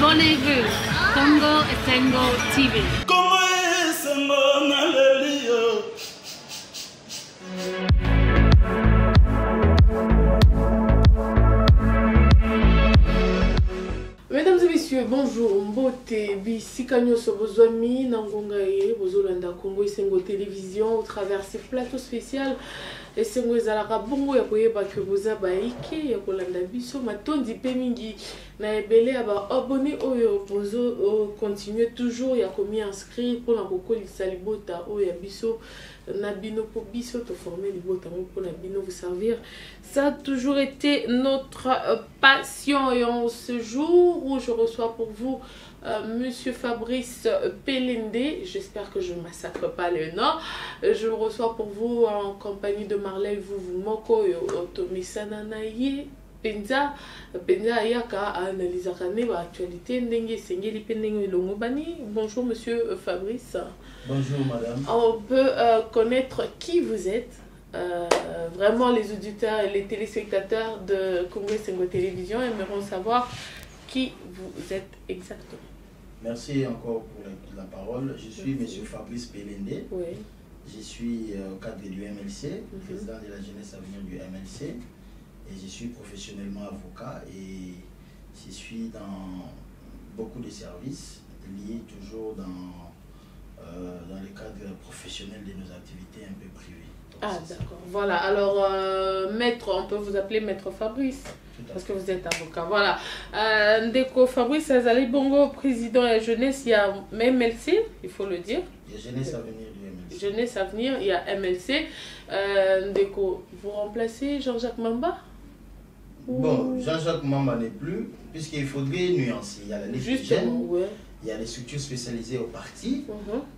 Abonnez-vous. Congo Esengo TV. Congo Esengo Nalelio. Mesdames et messieurs, bonjour. Mbote Bisikagno Sobozwami Nangongaye, Bozolanda Congo Esengo Télévision, au travers ces plateaux spéciaux. Esengo ezalaka bongo ya koyeba ke boza baike ya kolanda biso matondi pe mingi na ebele aba abonné oyo bozo continuer toujours ya komi inscrit pour na kokolisa libota oyo ya biso na bino po biso to former libota pour na bino vous servir. Ça a toujours été notre passion et en ce jour où je reçois pour vous Monsieur Fabrice Pelende, j'espère que je ne massacre pas le nom. Je le reçois pour vous en compagnie de Marley Vuvumoko et Otomisananaye. Penza Ayaka analyse l'actualité. Bonjour Monsieur Fabrice. Bonjour Madame. On peut connaître qui vous êtes. Vraiment les auditeurs et les téléspectateurs de Congo Esengo Télévision aimeront savoir qui vous êtes exactement. Merci encore pour la parole. Je suis Monsieur Fabrice Pelende. Oui. Je suis au cadre du MLC, président de la jeunesse à venir du MLC. Et je suis professionnellement avocat et je suis dans beaucoup de services liés toujours dans le cadre professionnel de nos activités un peu privées. Donc, ah d'accord, voilà. Alors, maître, on peut vous appeler maître Fabrice parce que vous êtes avocat. Voilà. Ndeko Fabrice Azali Bongo, président de la jeunesse, il y a MLC, il faut le dire. Il y a Jeunesse à venir du MLC. Jeunesse à venir, il y a MLC. Ndeko, vous remplacez Jean-Jacques Mamba? Bon, Jean-Jacques Mamba n'est plus, puisqu'il faudrait nuancer. Il y a la justement, ouais. Il y a les structures spécialisées au parti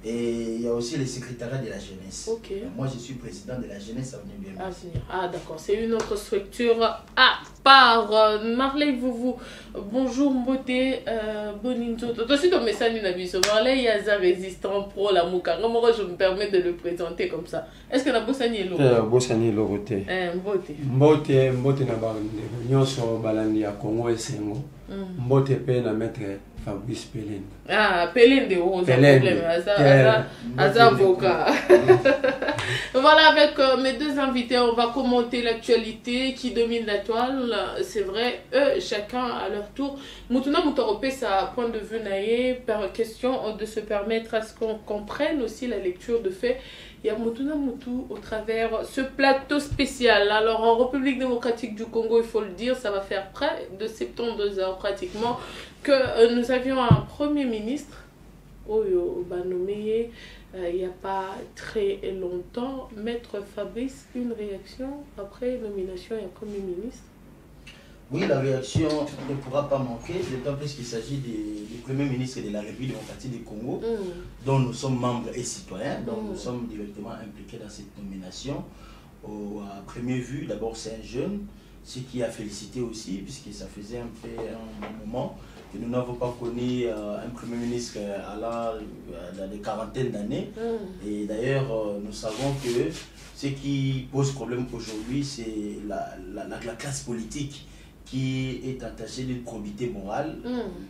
et il y a aussi les secrétariats de la jeunesse. Okay. Moi, je suis président de la jeunesse Avenir du MLC. Ah d'accord, c'est une autre structure à part. Marley, vous bonjour Mbote, Boninto. Toi aussi, ton message n'est pas Marley, il y a un résistant pro la mouka. Moi, je me permets de le présenter comme ça. Est-ce que la Bossani est là? Bossani Lorote. Mbote na balandi. Nyonso balandi ya Congo Esengo. Mbote pe na maître Fabrice Pelende. Ah, Pelende, on a problème. Avocat. Voilà, avec mes deux invités, on va commenter l'actualité qui domine la toile. C'est vrai, eux, chacun à leur tour. Moutouna Moutoropé, sa point de vue naïe, par question de se permettre à ce qu'on comprenne aussi la lecture de faits. Il y a Moutouna Moutou au travers ce plateau spécial. Alors en République démocratique du Congo, il faut le dire, ça va faire près de 72 heures pratiquement que nous avions un premier ministre, nommé il n'y a pas très longtemps, Maître Fabrice. Une réaction après nomination et un premier ministre? Oui, la réaction ne pourra pas manquer, d'autant plus qu'il s'agit du Premier ministre de la République démocratique du Congo, dont nous sommes membres et citoyens, donc nous sommes directement impliqués dans cette nomination. À première vue, d'abord c'est un jeune, ce qui a félicité aussi, puisque ça faisait un peu un moment que nous n'avons pas connu un Premier ministre allant dans des quarantaines d'années. Et d'ailleurs, nous savons que ce qui pose problème aujourd'hui, c'est la classe politique qui est attachée d'une probité morale,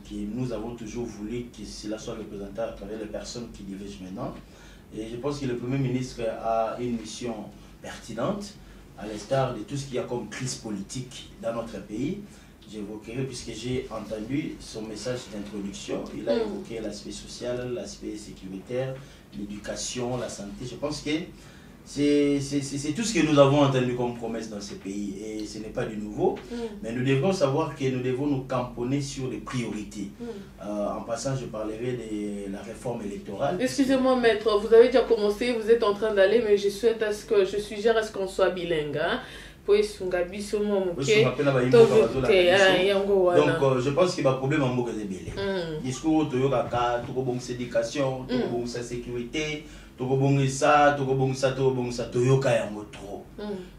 que nous avons toujours voulu que cela soit représenté à travers les personnes qui dirigent maintenant. Et je pense que le Premier ministre a une mission pertinente, à l'instar de tout ce qu'il y a comme crise politique dans notre pays. J'évoquerai, puisque j'ai entendu son message d'introduction, il a évoqué l'aspect social, l'aspect sécuritaire, l'éducation, la santé. Je pense que c'est tout ce que nous avons entendu comme promesse dans ce pays et ce n'est pas du nouveau, mais nous devons savoir que nous devons nous camponner sur les priorités. En passant, je parlerai de la réforme électorale. Excusez-moi maître, vous avez déjà commencé, vous êtes en train d'aller, mais je souhaite je suggère à ce qu'on soit bilingue. Hein? Donc je pense qu'il y a un problème en Mboka Zébélé. Discours de Yoraka, tout éducation, tout sa sécurité, tout ça,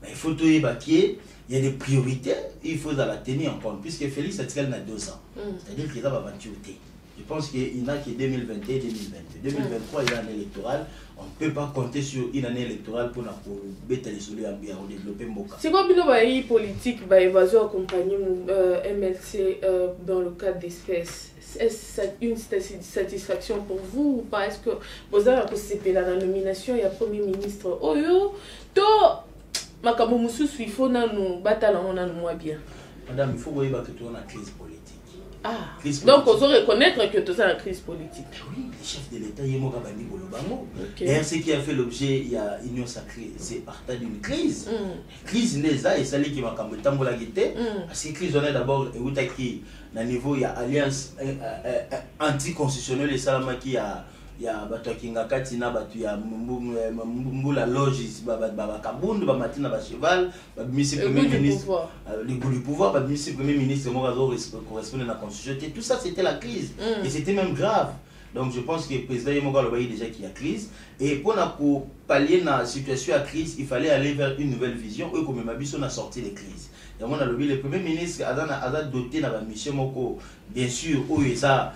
mais il faut tout évacuer. Il y a des priorités, il faut la tenir en compte, puisque Félix Atikel n'a 2 ans. C'est-à-dire qu'il a 28. Je pense qu'il n'a que 2021 et 2022. 2023, il y a une année électorale. On ne peut pas compter sur une année électorale pour développer Mboka. C'est quoi le politique évasion accompagner MLC dans le cadre d'espèces? Est-ce une satisfaction pour vous ou pas? Est-ce que vous avez accepté la nomination? Il y a Premier ministre Oyo. To Makabo Moussou, il faut nous battre moins bien. Madame, il faut voir que tu as une crise politique. Ah, crise donc politique. on doit reconnaître que tu as une crise politique. Oui, le chef de l'État, il y a D'ailleurs, ce qui a fait l'objet, il y a Union Sacrée, c'est partant d'une crise. Crise n'est pas, et celle qui m'a camé tambola guité. Parce que crise, on est d'abord, à niveau, il y a alliance anticonstitutionnelle et salama qui a. Il y a Batokinga Katina, il y a Mbula Loge, Kabundu, Matina Cheval, le Premier ministre, le goût du pouvoir, le Premier ministre correspond à la Constitution. Tout ça, c'était la crise. Et c'était même grave. Donc je pense que le président Yemoga Lobayi déjà qu'il y a crise. Et pour pallier la situation à crise, il fallait aller vers une nouvelle vision. Et comme Mabiso on a sorti les crises. Et moi, le Premier ministre a doté la mission, bien sûr, où il a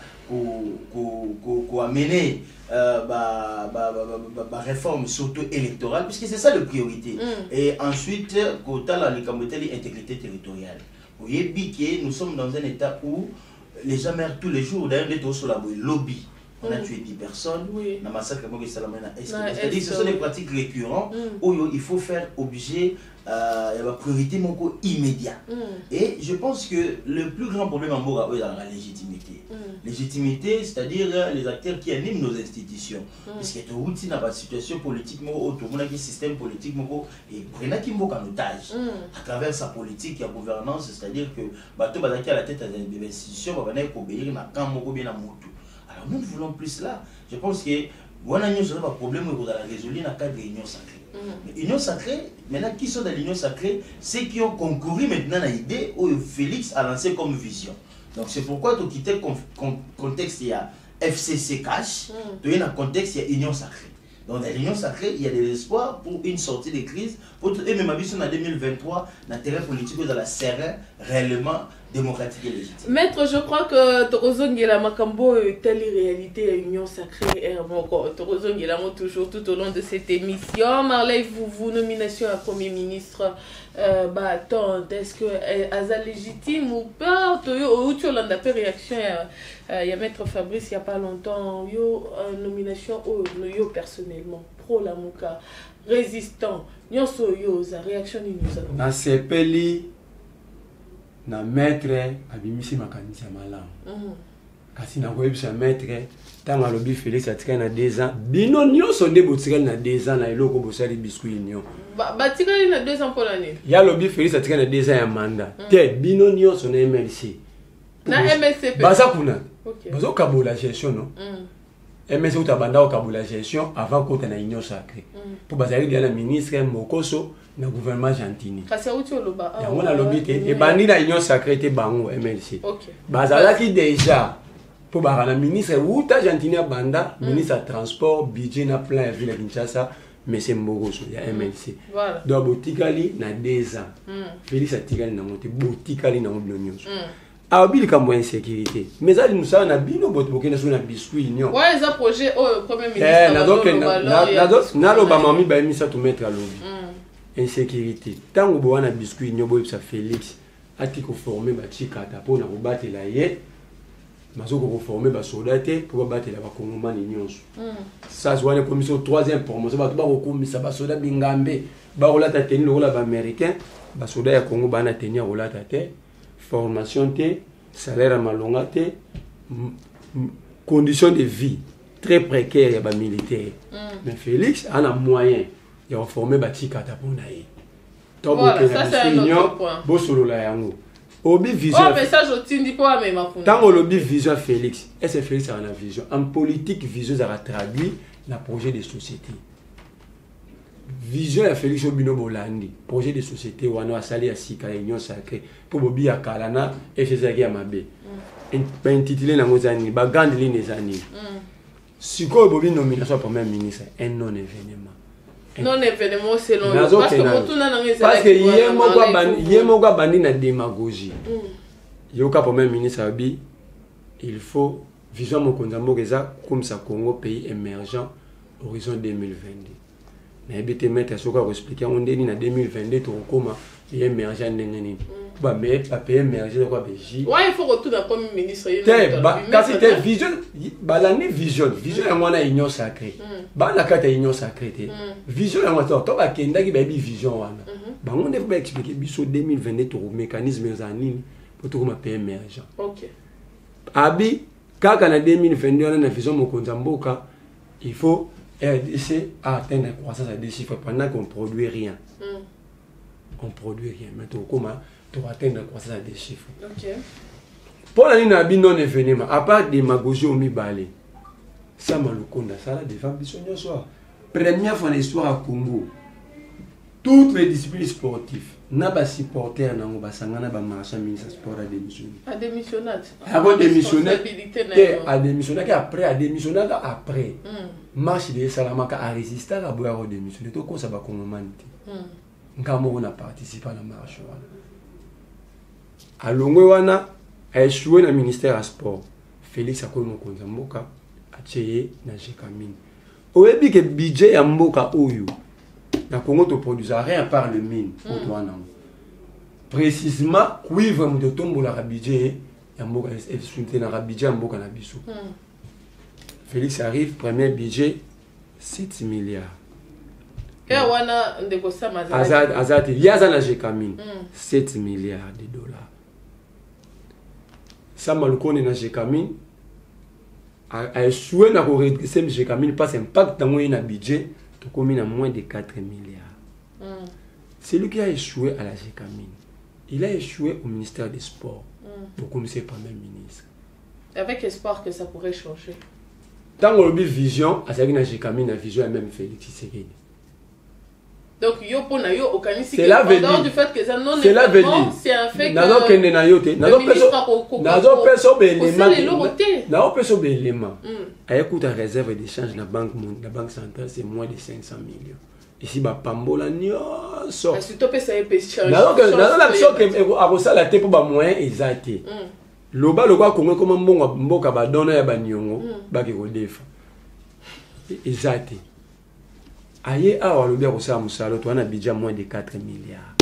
amené la réforme surtout électorale, puisque c'est ça la priorité. Et ensuite, l'intégrité territoriale. Vous voyez, nous sommes dans un état où les gens meurent tous les jours. D'ailleurs, on est sur la lobby. On a tué 10 personnes. Oui. C'est-à-dire que ce sont des pratiques récurrentes où il faut faire objet la priorité immédiate. Et je pense que le plus grand problème en Mboka est dans la légitimité. Légitimité, c'est-à-dire les acteurs qui animent nos institutions. Parce qu'il y a une situation politique, un système politique, et prenant qui en otage à travers sa politique et gouvernance, c'est-à-dire que bateau à la tête des institutions va obéir à quand bien à moto. Alors nous voulons plus là. Je pense que on a un problème dans la résolution dans le cadre de l'Union Sacrée. L'Union Sacrée, maintenant qui sont dans l'Union Sacrée, ceux qui ont concouru maintenant à l'idée où Félix a lancé comme vision. Donc c'est pourquoi tu quittes le contexte, il y a FCC Cash, tu es dans le contexte, il y a Union Sacrée. Donc dans l'Union Sacrée, il y a de l'espoir pour une sortie de crise. Et même en 2023, dans le terrain politique, dans la serein réellement démocratique et légitime. Maître, je crois que Torozongela Makambo est telle réalité à l'Union Sacrée. Torozongela toujours tout au long de cette émission. Marley, vous nomination à Premier ministre, est-ce que Aza légitime ou pas? Ou tu as une réaction? Il y a Maître Fabrice il n'y a pas longtemps, nomination yo personnellement, pro la Mouka, résistant, yo sa réaction nous na sepeli na maître abimisi makanisi malamu. Kasi na koyebisa maître tanga lobi Félix atika na 2 ans. Bino nyonso nde botikali na 2 ans na eloko bosali biscuit union. Batikali na 2 ans pour l'année. Ya lobi Félix atika na 2 ans ya mandat. Te bino nyonso na MLC. Na MLC. Baza kuna. Bazo kabola gestion non. MLC utabanda o kabola gestion avant qu'on ait union sacrée. Pour bazali dia la ministre Mokoso na gouvernement Gentini. Kasi uti oloba. Ya mona lobi te e bandi na union sacrée te bango MLC. Bazala ki déjà pour la ministre Uta Gentini banda ministre transport budget na plan ya ville de Kinshasa. Mais c'est Mogoso, il y a MLC. Voilà. Donc, Botikali, na 2 ans. Félix a tiré na monté, Botikali na l'Union. Abil comme insécurité. Mais ça, nous savons, na bino botbokena sur na biscuit union. Ouais, ça projet au Premier ministre. Na l'Obama mi ba mi ça tout mettre à lobby. Insécurité. Tant que boana biscuit union boy ça Félix a ti ko former ba chikata pour na battre la yé. Mazo ko former ba soldats pour battre la bakongomani nyonso. Ça soit une commission 3e promotion ba to ba ko komisa ba soldats bingambe ba rolata tenir le ba américain ba soldats ya Congo ba na tenir rolata te formation te salaire malonga te conditions de vie très précaires ya ba militaire. Mais Félix a un moyen ya former ba chikata pour na ye. Voilà, ça c'est un autre point. Bo solo la yango. Obi vision. Oh, message au Tindi pour même ma Tant que lobby vision Félix, est-ce que Félix a une vision? En politique, vision a traduit le projet de société. Vision à Félix Obino Bolandi, projet de société où on a salé à Sika Union Sacrée pour Bobi à Kalana et chez Zagi Amabe. Intitulé dans nos années, la grande ligne des années. Si quoi Bobi nomination pour même ministre, un non-événement. Non événement selon parce que yemo bandi na démagogie. Yoka pour même ministre Abi, il faut vision mokonzambo eza comme ça Congo pays émergent horizon 2022 na ebité mettre soka ko expliquer on deni na 2022 to koma émergent ndenge nini ba mais pas pays émergent quoi béji ouais il faut retourner comme ministre kasi te vision ba l'année vision ya mwana union sacrée ba na kata union sacrée te vision ya mwana to ba kenda ki ba bi vision wana ba on devait ba expliquer biso 2022 to mécanisme za nini pour to koma pays émergent. OK. Abi kaka na 2022 on a vision mokonzamboka il faut RDC atteindre la croissance à des chiffres pendant qu'on produit rien. On produit rien. Mais comment tu atteindre la croissance à des chiffres. OK. Pour la ligne non événement, à part des démagogie au mi-balé, ça m'a le compte, ça la défense du soir. Première fois dans l'histoire à Congo, toutes les disciplines sportives, n'a pas supporter n'a pas sangana ba marchand ministre sport a démissionné. A démissionné. A démissionné. A démissionné après a démissionné après. Marche de Salamaka a résisté à boire au démissionné. Tout comme ça va commenter. Ngamo on a participé à la marche. A longo wana a échoué dans le ministère à sport. Félix Akomo Konzamboka a tcheye na Jekamine. Oyebi que budget ya mboka oyo na Congo to produisa rien par le mine précisément cuivre mu de tombo la budget ya mboka sunte na budget mboka na biso. Félix arrive premier budget 7 milliards. Et wana ndeko sama azati yaza na Jekamine 7 milliards de dollars. Sama lukone na Jekamine a échoué na ko redresser Jekamine pas impact dans un budget commis à moins de 4 milliards. C'est lui qui a échoué à la Jekamine. Il a échoué au ministère des Sports. Pour commencer par même ministre. Avec espoir que ça pourrait changer. Tant qu'on a vision, à la Jekamine, la vision est même Félix Tshisekedi. Donc, c'est la vérité. Du fait que ça non c'est la vérité. C'est un fait que le ministre a réserve d'échange dans la banque centrale, c'est moins de 500 millions. Ici, bah, Pambola, nyonso. Si tu peux ça échange. La tête pour ba moyen exacté. Loba loba Congo comme mboka ba dona ya ba nyongo ba ki ko defa. Exacté. Aïe, le budget musalo, tu as un budget moins de 4 milliards.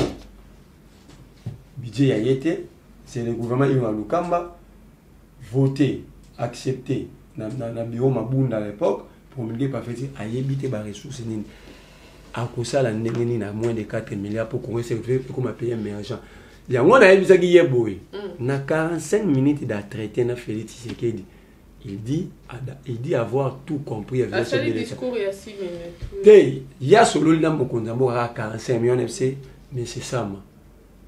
Budget Yayete, c'est le gouvernement qui a Lukamba voté, accepté dans le bureau Mabunda à l'époque, promulgué par fait, aïe, bité par ressources. À cause de la nénénie, moins de 4 milliards pour qu'on ait comme payer un argent. Il y a un an, il y a 45 minutes de traité dans Félix Tshisekedi. Il dit avoir tout compris avec ce discours il y a 6 minutes. Il y a solo là mon condamné à 45 millions FC, mais c'est ça moi.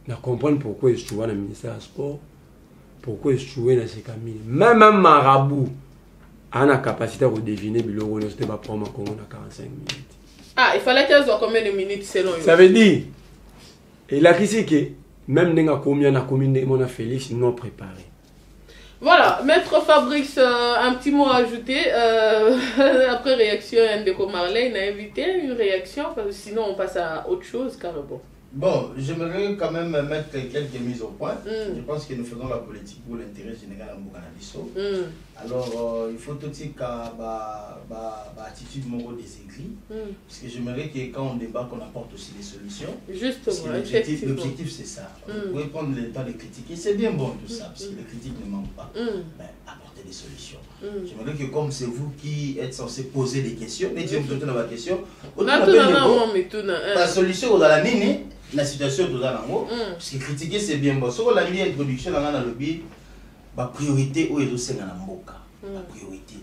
Na comprendre pourquoi je suis dans le ministère du sport, pourquoi je suis dans ces camines. Même un marabout a la capacité de deviner biloko ne c'était pas pour moi Congo dans 45 minutes. Ah, il fallait qu'elle soit combien de minutes selon lui. Ça veut dire il a dit que même n'enga combien na commune mon Félix non préparé. Voilà, Maître Fabrice, un petit mot à ajouter. Après réaction, Ndeko Marley, il a invité une réaction, parce que sinon on passe à autre chose, carrément. Bon, j'aimerais quand même mettre quelques mises au point. Je pense que nous faisons la politique pour l'intérêt général en Bokanabiso. Alors, il faut tout de suite attitude des aigris. Parce que j'aimerais que quand on débat, qu'on apporte aussi des solutions. Justement, l'objectif c'est ça. Vous pouvez prendre le temps de critiquer. C'est bien bon tout ça, parce que les critiques ne manquent pas. Mais apporter des solutions. J'aimerais que comme c'est vous qui êtes censé poser des questions, mais tu me donnes ma question. La solution dans la nini. La situation de l'ango, parce que critiquer c'est bien bon. Si on a mis introduction dans le lobby, la priorité où est la mboka, la priorité.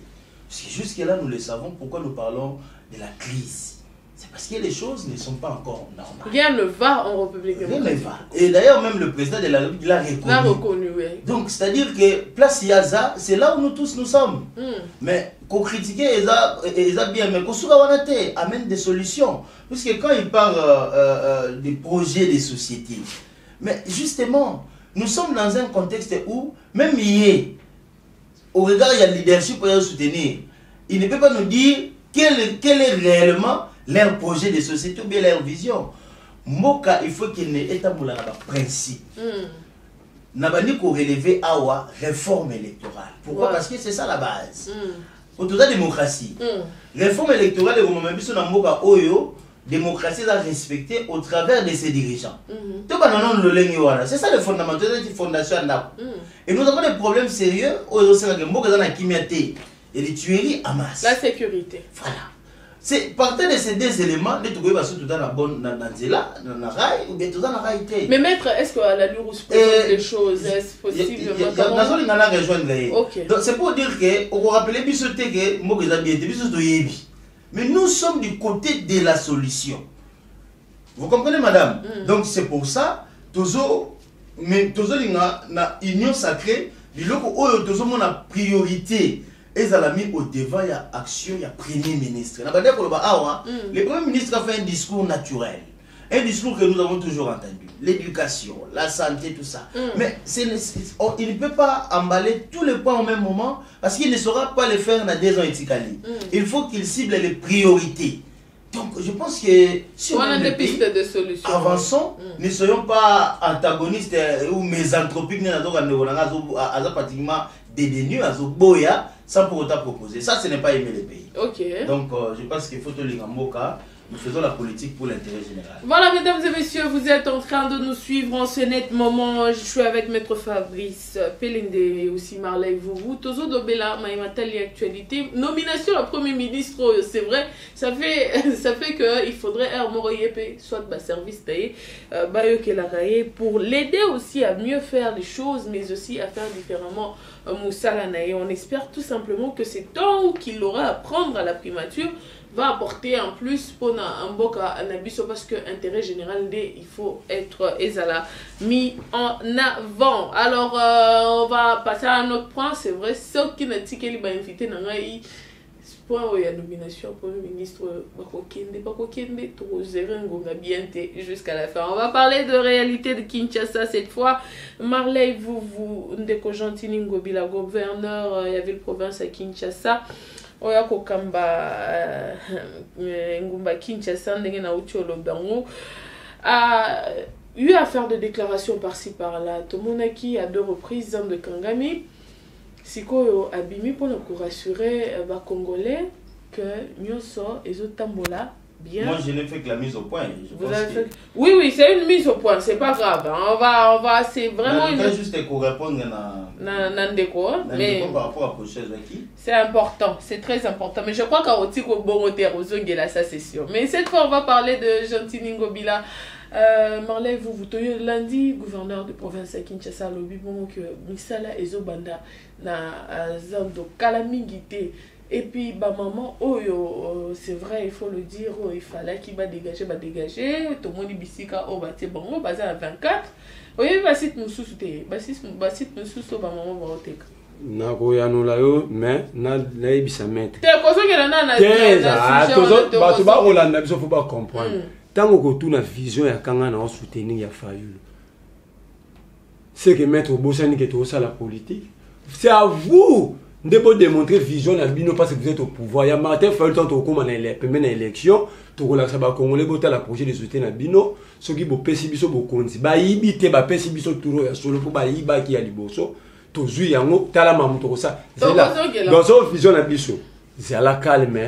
Parce que jusque là nous le savons. Pourquoi nous parlons de la crise? C'est parce que les choses ne sont pas encore normales. Rien ne va en République démocratique. Rien ne va. Et d'ailleurs même le président de la République l'a reconnu. Oui. Donc c'est-à-dire que place Yaza, c'est là où nous tous nous sommes. Mais qu'on critique bien, mais qu'on amène des solutions. Parce que quand il parle des projets des sociétés, mais justement, nous sommes dans un contexte où, même hier, au regard il y a le leadership pour soutenir, il ne peut pas nous dire quel est réellement leur projet de société ou bien leur vision. Moka, il faut qu'il y ait un principe. Nabani ko relever awa réforme électorale. Pourquoi? Parce que c'est ça la base. Pour toute la démocratie. Réforme électorale et même si on a oyo démocratie à respecter au travers de ses dirigeants. C'est ça le fondamental de la fondation. Et nous avons des problèmes sérieux et les tueries à masse. La sécurité. Voilà. C'est partant de ces deux éléments, de trouver tout dans la bonne mais maître, est-ce qu'à la lueur où se présente les choses, est-ce possible? Donc c'est pour dire que, on va rappeler que mais nous sommes du côté de la solution. Vous comprenez, madame? Donc c'est pour ça, mais toujours na union sacrée, toujours la priorité. Et ça l'a mis au devant, il y a action, il y a premier ministre. Le premier ministre a fait un discours naturel. Un discours que nous avons toujours entendu. L'éducation, la santé, tout ça. Mais il ne peut pas emballer tous les points au même moment parce qu'il ne saura pas les faire dans 2 ans et il faut qu'il cible les priorités. Donc je pense que si on a des pistes de solutions, avançons, ne soyons pas antagonistes ou mésanthropiques, pratiquement dédaigneux, sans pour autant proposer. Ça, ce n'est pas aimer les pays. Ok. Donc je pense qu'il faut te lire en moka. Nous faisons la politique pour l'intérêt général. Voilà, mesdames et messieurs, vous êtes en train de nous suivre en ce net moment. Je suis avec Maître Fabrice Pelende et aussi Marley Vouvou. Tozo Dobela, Maïmatali Actualité. Nomination à Premier ministre, c'est vrai, ça fait qu'il faudrait soit de service pour l'aider aussi à mieux faire les choses, mais aussi à faire différemment Moussalana. Et on espère tout simplement que c'est temps qu'il aura à prendre à la primature va apporter en plus pour un boka anabiso parce que intérêt général il faut être mis en avant. Alors on va passer à un autre point. C'est vrai, ceux qui n'ont pas invité point où il y a nomination pour le ministre jusqu'à la fin. On va parler de réalité de Kinshasa cette fois. Marley vous Ndeko Gentini Ngobila, gouverneur il y avait le province à Kinshasa. Oya kokamba ngumba Kinshasa ndenge na ucholo bango a eu à faire des déclarations par-ci par-là. Tomonaki à 2 reprises de Kangami sikoyo abimi pour nous rassurer ba congolais que nyoso ezotambola bien. Moi je n'ai fait que la mise au point. Oui, c'est une mise au point, c'est pas grave. On va c'est vraiment une juste pour répondre mais par rapport à prochaine qui c'est important, c'est très important. Mais je crois qu'à Otiko Bongoter Ozongela ça c'est sûr. Mais cette fois on va parler de Gentini Ngobila. Marley vous lundi gouverneur de province à Kinshasa lobi bon que Misala ezobanda na zando kalamingité. Et puis, bah, maman, c'est vrai, il faut le dire, il fallait qu'il va dégager. Tout le monde dit bisika, bon, basé à 24. Oui, basit nous sous-souté. Basit nous sous-souté, maman, va au tec. Nako ya no la yo, mais na bisa mettre. T'es conscient que na tu vas Rolanda, il faut pas comprendre. Tant que tu as vision ya kanga na soutenir ya Fayulu. C'est que mettre au Bossani qui est au la politique. C'est à vous de démontrer vision à Bino parce que vous êtes au pouvoir. Il y a Martin Fayulu tant au comme dans l'élection, tu relaxes ba Congolais bota la projet de soutien à Bino, ce qui bo pesibiso bo konzi. Ba yibite ba pesibiso turo ya solo pour ba yiba ki ya liboso. To zui yango tala mamu to ça. Dans son vision à biso. C'est à la calme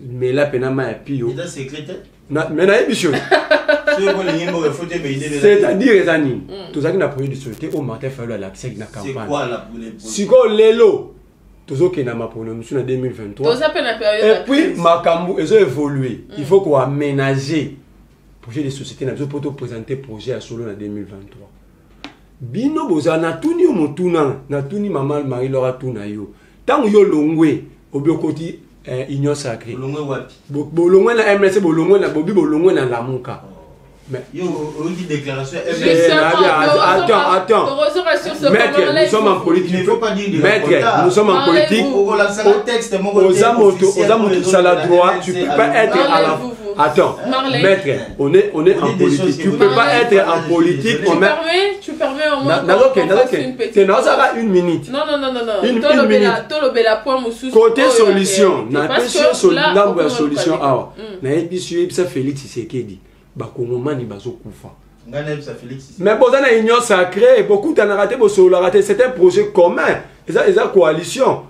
mais là penama ya pio. Il est secrétaire. Mais na biso. C'est-à-dire Zani, tout ça qui n'a projet de soutien au Martin Fayulu à l'accès na campagne. C'est quoi la pour les Siko lelo. Toujours qu'il y a ma prononciation en 2023. Et puis, Makambu, ils ont évolué. Il faut qu'on aménage le projet de société. Nous avons présenté le projet à Solo en 2023. Bino boza na tuni omotuna na tuni maman Marie Laura tunayo. Tant yo longwe obiokoti union sacrée. Longwe wapi? Bolongwe na MLC bolongwe na bobi bolongwe na Lamuka. Mais il y a une déclaration. Attends. Maître, nous sommes en politique. Il ne faut pas dire de Maître, nous sommes en politique. Aux la droit, tu ne peux pas être à la. Attends, maître, on est en politique. Tu ne peux pas être en politique. Tu permets au moins. C'est une minute. Non. Une minute. Côté solution, solution. Félix Tshisekedi. Bakongomani bazokufa Mais bon, ça union sacrée, beaucoup d'en raté, c'est un projet commun, et ça coalition.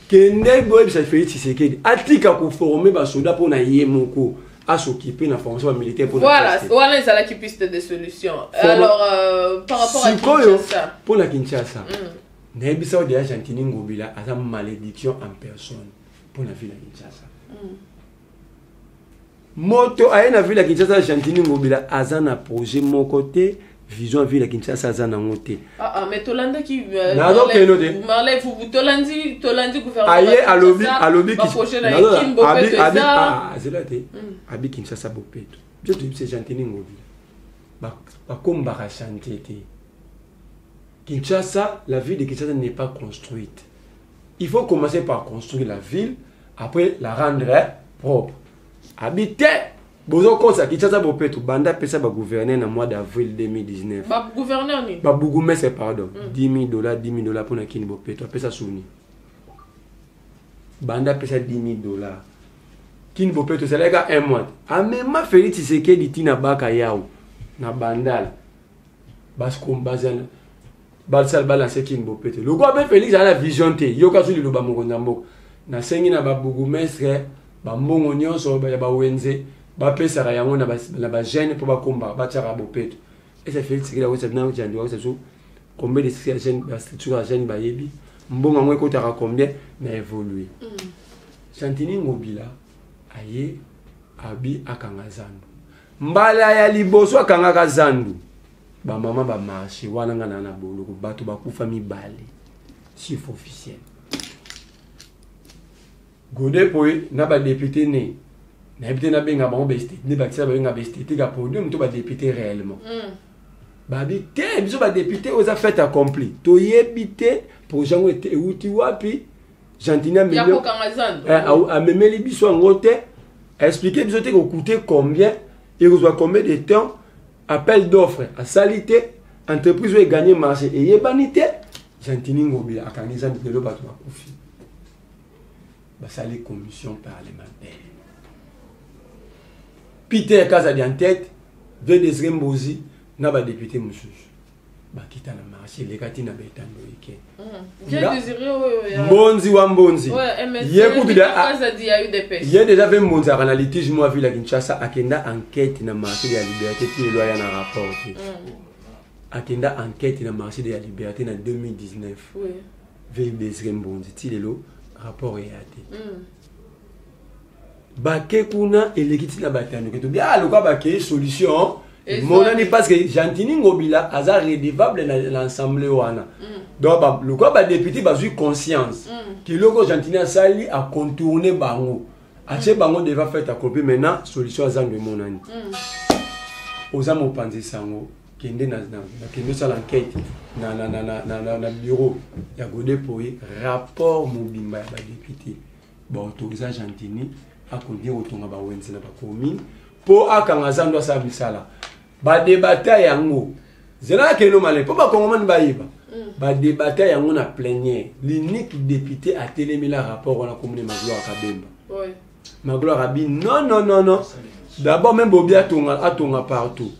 Que n'est ça Félix Tshisekedi atika ko former ba soldats pour na yemoko à s'occuper de la formation militaire pour voilà c'est là qui piste des solutions. Alors par rapport à Kinshasa pour la Kinshasa n'ebisa de Argentine Ngobila a une malédiction en personne pour la ville de Kinshasa. Moto a une ville de Kinshasa Argentine Ngobila a un projet mon côté vision ville de Kinshasa a un côté. Mais Tolanda qui Marley vous Tolandi gouvernement aye alobi qui abi Kinshasa bopeto je te dis c'est Argentine Ngobila ba komba ka chanter. Kinshasa, la ville de Kinshasa n'est pas construite. Il faut commencer par construire la ville, après la rendre propre. Habiter, bozo kosa Kinshasa bopeto banda pesa ba gouverner na mois d'avril 2019. Ba gouverneur ni. Ba bougumese pardon. $10,000 pour na kini bopeto pesa souni. Banda pesa $10,000. Kini bopeto c'est là un mois. A même Félix Tshisekedi tina baka yao na bandal. Basko bazal Balsal balancer qui mbopete. Le gars ben Félix a la vision té. Yo ka suli lo ba mongo ndambo. Na sengi na ba bougumestre ba mbongo nyonso ba ya ba wenze ba pesa ra yango na ba jeune pour ba komba ba tshara bopete. Et ça Félix qui la wesa na njandi wa ça sou combien de jeune ba structure jeune ba yebi. Mbongo ngwe ko tara combien na évoluer. Chantini Ngobila aye abi akanga zandu. Mbala ya liboso akanga ka zandu. Ba maman ba marché wana ngana na bolo ko bato ba ku famille balé chiffre officiel Godé poé na ba député né na député na benga ba besté ne ba tsa ba benga besté ti ga podium to ba député réellement ba bité biso ba député aux affaires accompli to yebité pour jango était uti wapi Jantina million a memeli biso ngote expliquer biso te ko coûter combien et reçoit combien de temps. Appel d'offres à salité, entreprise va gagner marché et yebanité, Jantini Ngobila a gagné ça de l'eau à Koufi. Bah ça les commissions parlementaires. Peter Kaza en tête, deux des Rembosi, n'a pas député monsieur. Bah quitte la marché, les gars n'a pas été Bonzi wa Bonzi. Il y a déjà fait mon analytique, moi, vu la Kinshasa, Akenda enquête dans le marché de la liberté, qui est loyal dans le rapport. Akenda enquête dans le marché de la liberté en 2019. Veille des Bonzi, il est le rapport est athée. Baké Kuna et l'équipe n'a pas été bien, le cas Baké, solution. Mon ami parce que Jantini Ngobila a redevable dans l'Assemblée wana. Donc le quoi député va jouer conscience que le quoi Jantini a sali a contourner bango. Ache bango devait faire accomplir maintenant solution à zang de mon ami. Aux amo panzi sango kende na kende sa l'enquête na bureau ya Godé poé rapport mobimba ba député. Bon autoriser Jantini a conduire autonga ba wenzi na ba commune pour akanga zando sa misala. Ba débattre yango zela ke no malé pour ba kongomani ba yiba ba débattre yango na plénière l'unique député a télémi la rapport on a commune Magloire Kabemba Magloire abi non d'abord même Bobia atonga partout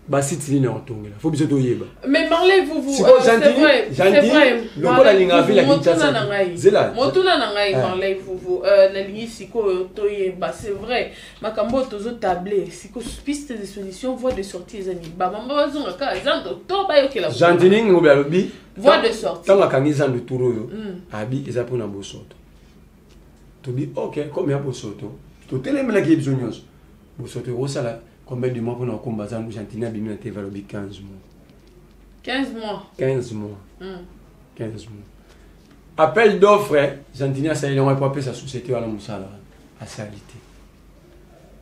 ba site li na otongela faut biso to yeba mais Marley vous c'est vrai le ko la linga ville la Kinshasa zela motuna na ngai Marley vous la lingi siko to yeba c'est vrai makambo tozo tabler siko piste de solution voie de sortie ezani ba mamba bazunga ka zando to ba yokela Jantini Ngobila lobi voie de sortie tanga kangiza ndo turo yo abi eza pona bosoto to bi OK comme ya bosoto to telemela ki bizonyos bosoto rosala. Combien de mois pour nous combattre en Argentine à Bimina TV 15 mois. 15 mois. 15 mois. 15 mois. Appel d'offres, Argentine ça il on va pas sa société à la Moussala à salité.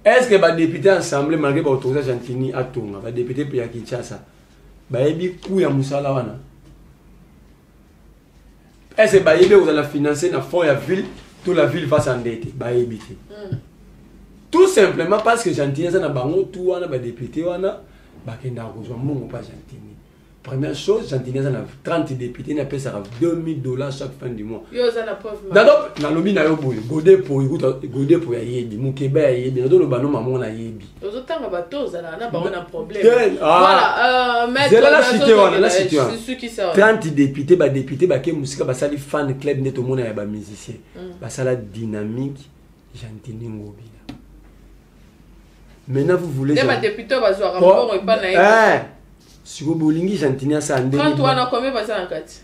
Est-ce que les députés ensemble malgré ba autorisation Argentine à Tonga, ba député pour ya Kinshasa, ba yebi coup ya Moussala wana. Est-ce que ba yebi vous allez financer na fond ya ville, toute la ville va s'endetter, ba yebi. Tout simplement parce que Jantini ça na bango tout wana ba député wana ba kenda kozwa mbongo pas Jantini Première chose, Gentini a 30 députés, il a payé $2000 chaque fin du mois. Yo za na preuve. Dans le lobby, Godé pour Yayebi, Moukeba Yayebi, dans le banon maman Yayebi. Aux autres bateaux, ça n'a pas un problème. Voilà, maître, ceux qui savent. 30 députés, qui musique, qui fan club, net au monde, il y a des musiciens. C'est la dynamique, Gentini Ngobila. Maintenant, vous voulez. Les députés, ils vont rapport et pas naïf. Si vous voulez, Gentini a ça en 30 ans, combien va ça en 4?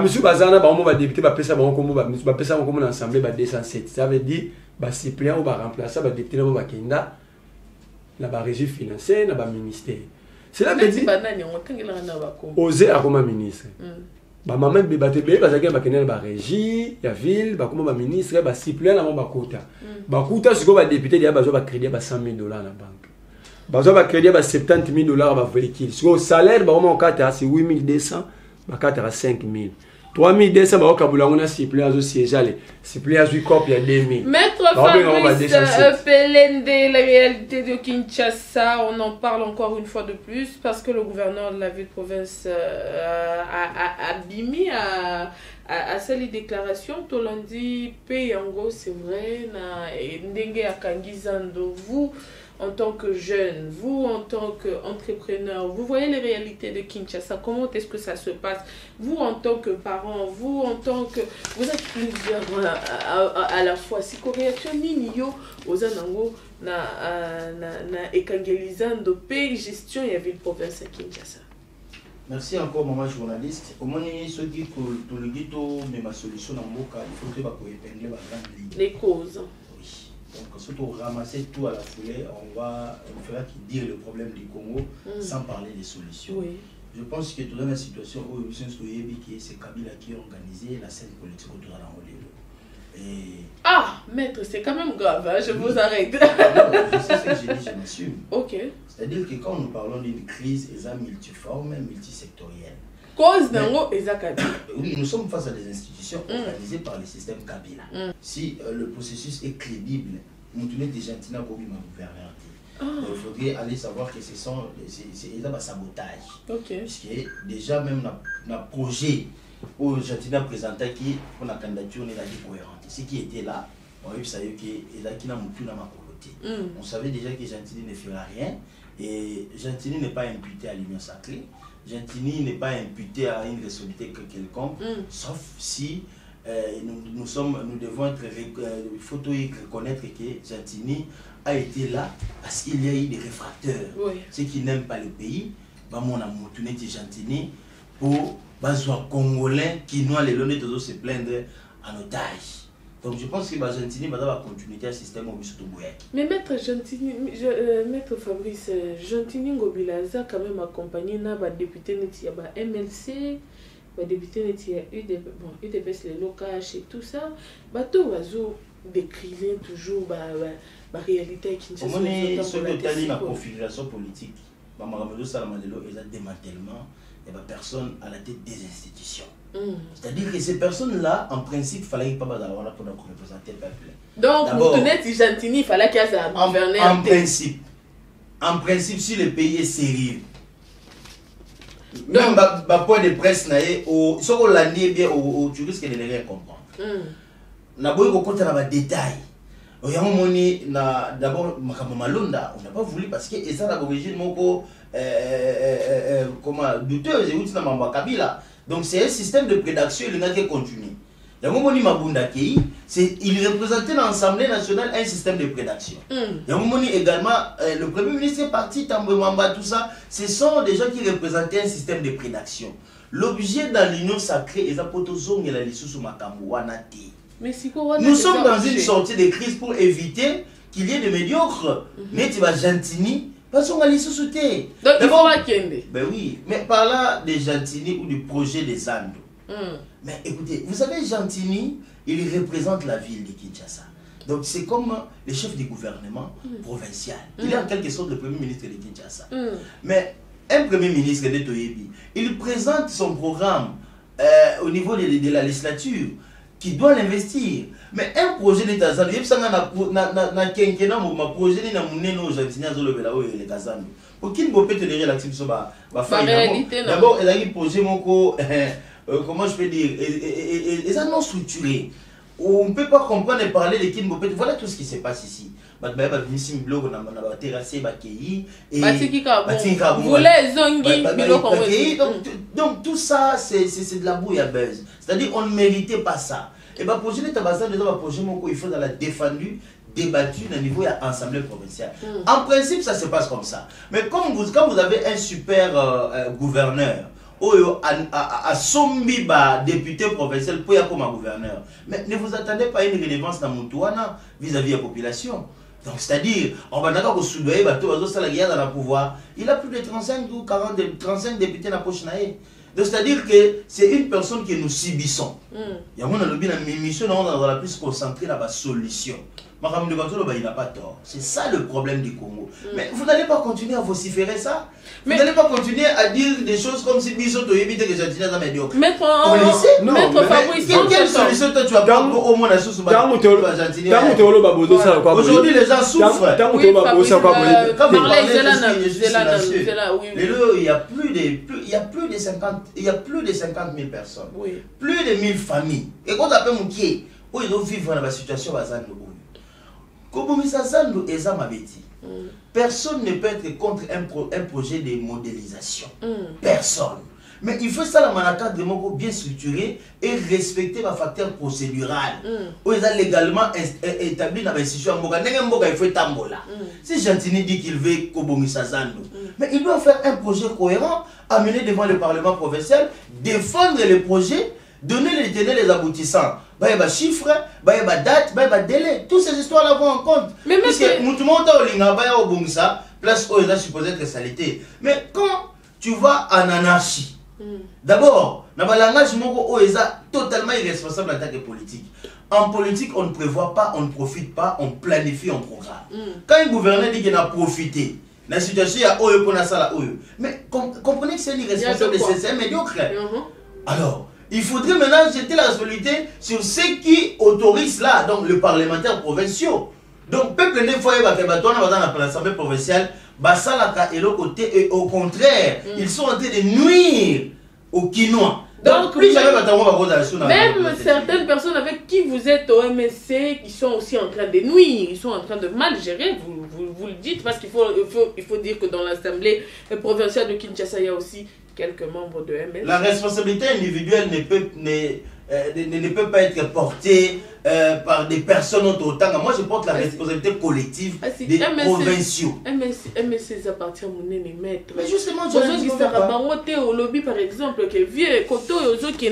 Monsieur Bazana, ba député, ba pesa ba comme ba pesa comme l'assemblée ba 207. Ça veut dire ba suppléant ou ba remplaçant ba député ba kenda la ba régie financière na ba ministère. Cela veut dire banani on kangela na ba ko. Oser a comme ministre. Ba maman be ba te be ba zaka ba kenda ba régie ya ville ba comme ba ministre ba suppléant na ba kota. Ba kota siko ba député dia ba zo ba crédit ba $100,000 na banque. Ba zo ba crédit ba $70,000 ba véhicule. Siko salaire ba au kata c'est 8,200. Bakata à 5,000. 3,200 ba okabula ngona siple azo siège siple azo copie à 2,000. Maître Fabrice Pelende, la réalité de Kinshasa, on en parle encore une fois de plus parce que le gouverneur de la ville de province a abîmé à cette déclaration. Tolandi Peyango, c'est vrai, na ndenge akangizando vous. En tant que jeune, vous en tant qu'entrepreneur, vous voyez les réalités de Kinshasa, comment est-ce que ça se passe? Vous en tant que parent, vous en tant que... Vous êtes plusieurs à la fois. Si vous réactionnez, vous avez écangelisando paix gestion et ville province à Kinshasa. Merci encore, maman journaliste. Au moins, ce qui tout le guide, mais ma solution dans mon cas, il faudrait pas épingler la grande ligne. Les causes. Donc, surtout ramasser tout à la foulée, on fera dire le problème du Congo sans parler des solutions. Oui. Je pense que dans la situation où c'est Kabila qui a organisé la scène politique autour de la et... Ah, maître, c'est quand même grave, hein, je vous arrête. Non, je sais ce que j'ai dit, je m'assume. Ok. C'est-à-dire que quand nous parlons d'une crise, elle est multiforme, multisectorielle. Cause d'ango et Zakadi. Oui, nous sommes face à des institutions organisées par le système Kabila. Si le processus est crédible, nous tenons déjà un gouverneur. Il faudrait aller savoir que c'est un sabotage. Okay. Puisque déjà même dans le projet où Jantina présentait qui pour la candidature n'est pas cohérente. Ce qui était là, on savait qu'il a qui on savait déjà que Gentini ne fera rien et Gentini n'est pas imputé à l'union sacrée. Gentini n'est pas imputé à une responsabilité quelconque, sauf si nous devons être, il faut reconnaître que Gentini a été là parce qu'il y a eu des réfracteurs, ceux qui n'aiment pas le pays. On a montré Gentini pour les Congolais qui n'ont les lois de se plaindre en otage. Donc je pense que Gentini va continuer à système au Bissau Bouyaki. Mais maître Gentini, maître Fabrice, Gentini Ngobila a quand même accompagné na député neti ya MLC, député neti ya UDPS les locages et tout ça. Bato wazo décrivait toujours la réalité qui Kinshasa. On est sur la configuration politique. Bamaramelo Salamadelo est un démantèlement et personne à la tête des institutions. C'est-à-dire que ces personnes-là, en principe, il fallait pas avoir là pour représenter le peuple. Donc, pour tenir Gentini, il fallait qu'il y ait un gouverneur. En principe, si le pays est sérieux, même le point de presse, si on l'a dit bien, tu risques de ne rien comprendre. On a beau de dans les détails. D'abord, Malonda, on n'a pas voulu parce que ça, l'origine, douteuse, donc c'est un système de prédation qui continue. Il représentait dans l'Assemblée nationale un système de prédation. Également, le Premier ministre est parti, tout ça, ce sont des gens qui représentaient un système de prédation. L'objet dans l'union sacrée est la nous sommes dans une sortie de crise pour éviter qu'il y ait des médiocres. Mais tu vas Gentini, parce qu'on va les sous-souter. Donc il faut Kende. Ben oui, mais par là des Gentini ou du projet des Andes. Mais écoutez, vous savez, Gentini, il représente la ville de Kinshasa. Donc c'est comme le chef du gouvernement provincial. Il est en quelque sorte le premier ministre de Kinshasa. Mais un premier ministre de Toyebi, il présente son programme au niveau de la législature qui doit l'investir. Mais un projet d'État, il y a un projet aucune bopé te dire l'activité sur ma réalité. D'abord, elle a eu posé mon co, comment je peux dire, ils sont non structurés. On ne peut pas comprendre et parler de Kin Bopé. Voilà tout ce qui se passe ici. Donc tout ça, c'est de la bouillabaisse. C'est-à-dire on ne méritait pas ça. Et bien, projet de Tabassan, il faut dans la défendu, débattu au niveau de l'Assemblée provinciale. En principe, ça se passe comme ça. Mais quand vous avez un super gouverneur, à sombi député provincial pour y comme un gouverneur, mais ne vous attendez pas à une relevance dans Moutouana vis-à-vis de la population. Donc, c'est-à-dire, on va d'accord que soudoyer bateau dans le pouvoir, il a plus de 35 ou 35 députés dans la poche. Donc, c'est-à-dire que c'est une personne que nous subissons. Il y a une mission dans la plus concentrée dans la solution. Il n'a pas tort. C'est ça le problème du Congo. Mais vous n'allez pas continuer à vociférer ça. Vous n'allez pas continuer à dire des choses comme si Bisoto évite que Jantina dans médiocre. Maître Fabrice, quelle solution toi tu as pas au moins la sous aujourd'hui les gens souffrent. Il y a plus de 50 000 personnes. Plus de 1000 familles. Et quand on appelle mon pied, où ils vivent dans la situation personne ne peut être contre un projet de modélisation. Personne. Mais il faut ça dans un cadre bien structuré et respecter le facteur procédural. Où ils ont légalement établi dans l'institution. Il faut tambola. Si Jantini dit qu'il veut Kobomisa Zando, mais il doit faire un projet cohérent, amener devant le Parlement provincial, défendre le projet, donner les tenants les aboutissants. Il y a des chiffres, il y a des dates, il y a des délais. Toutes ces histoires-là vont en compte. Mais parce que tout le monde a place où il est supposé être salité. Mais quand tu vas en anarchie, d'abord, dans le langage, il est totalement irresponsable en tant que politique. En politique, on ne prévoit pas, on ne profite pas, on planifie un programme. Quand un gouverneur dit qu'il a profité, la situation est où pour ça. Mais comprenez que c'est irresponsable, c'est médiocre. Alors, il faudrait maintenant jeter la responsabilité sur ceux qui autorisent là, donc le parlementaire provinciaux. Donc, peuple ne faut pas dans l'Assemblée provinciale, et l'autre côté, et au contraire, ils sont en train de nuire aux Quinois. Donc, même certaines personnes avec qui vous êtes au MSC, qui sont aussi en train de nuire, ils sont en train de mal gérer, vous le dites, parce qu'il faut dire que dans l'Assemblée provinciale de Kinshasa, il y a aussi quelques membres de MS. La responsabilité individuelle ne peut pas être portée par des personnes autant. Moi, je porte la responsabilité collective des provinciaux. MSC appartient à mon maître. Mais justement, je dis au lobby, par exemple, que vieux Koto et aux autres qui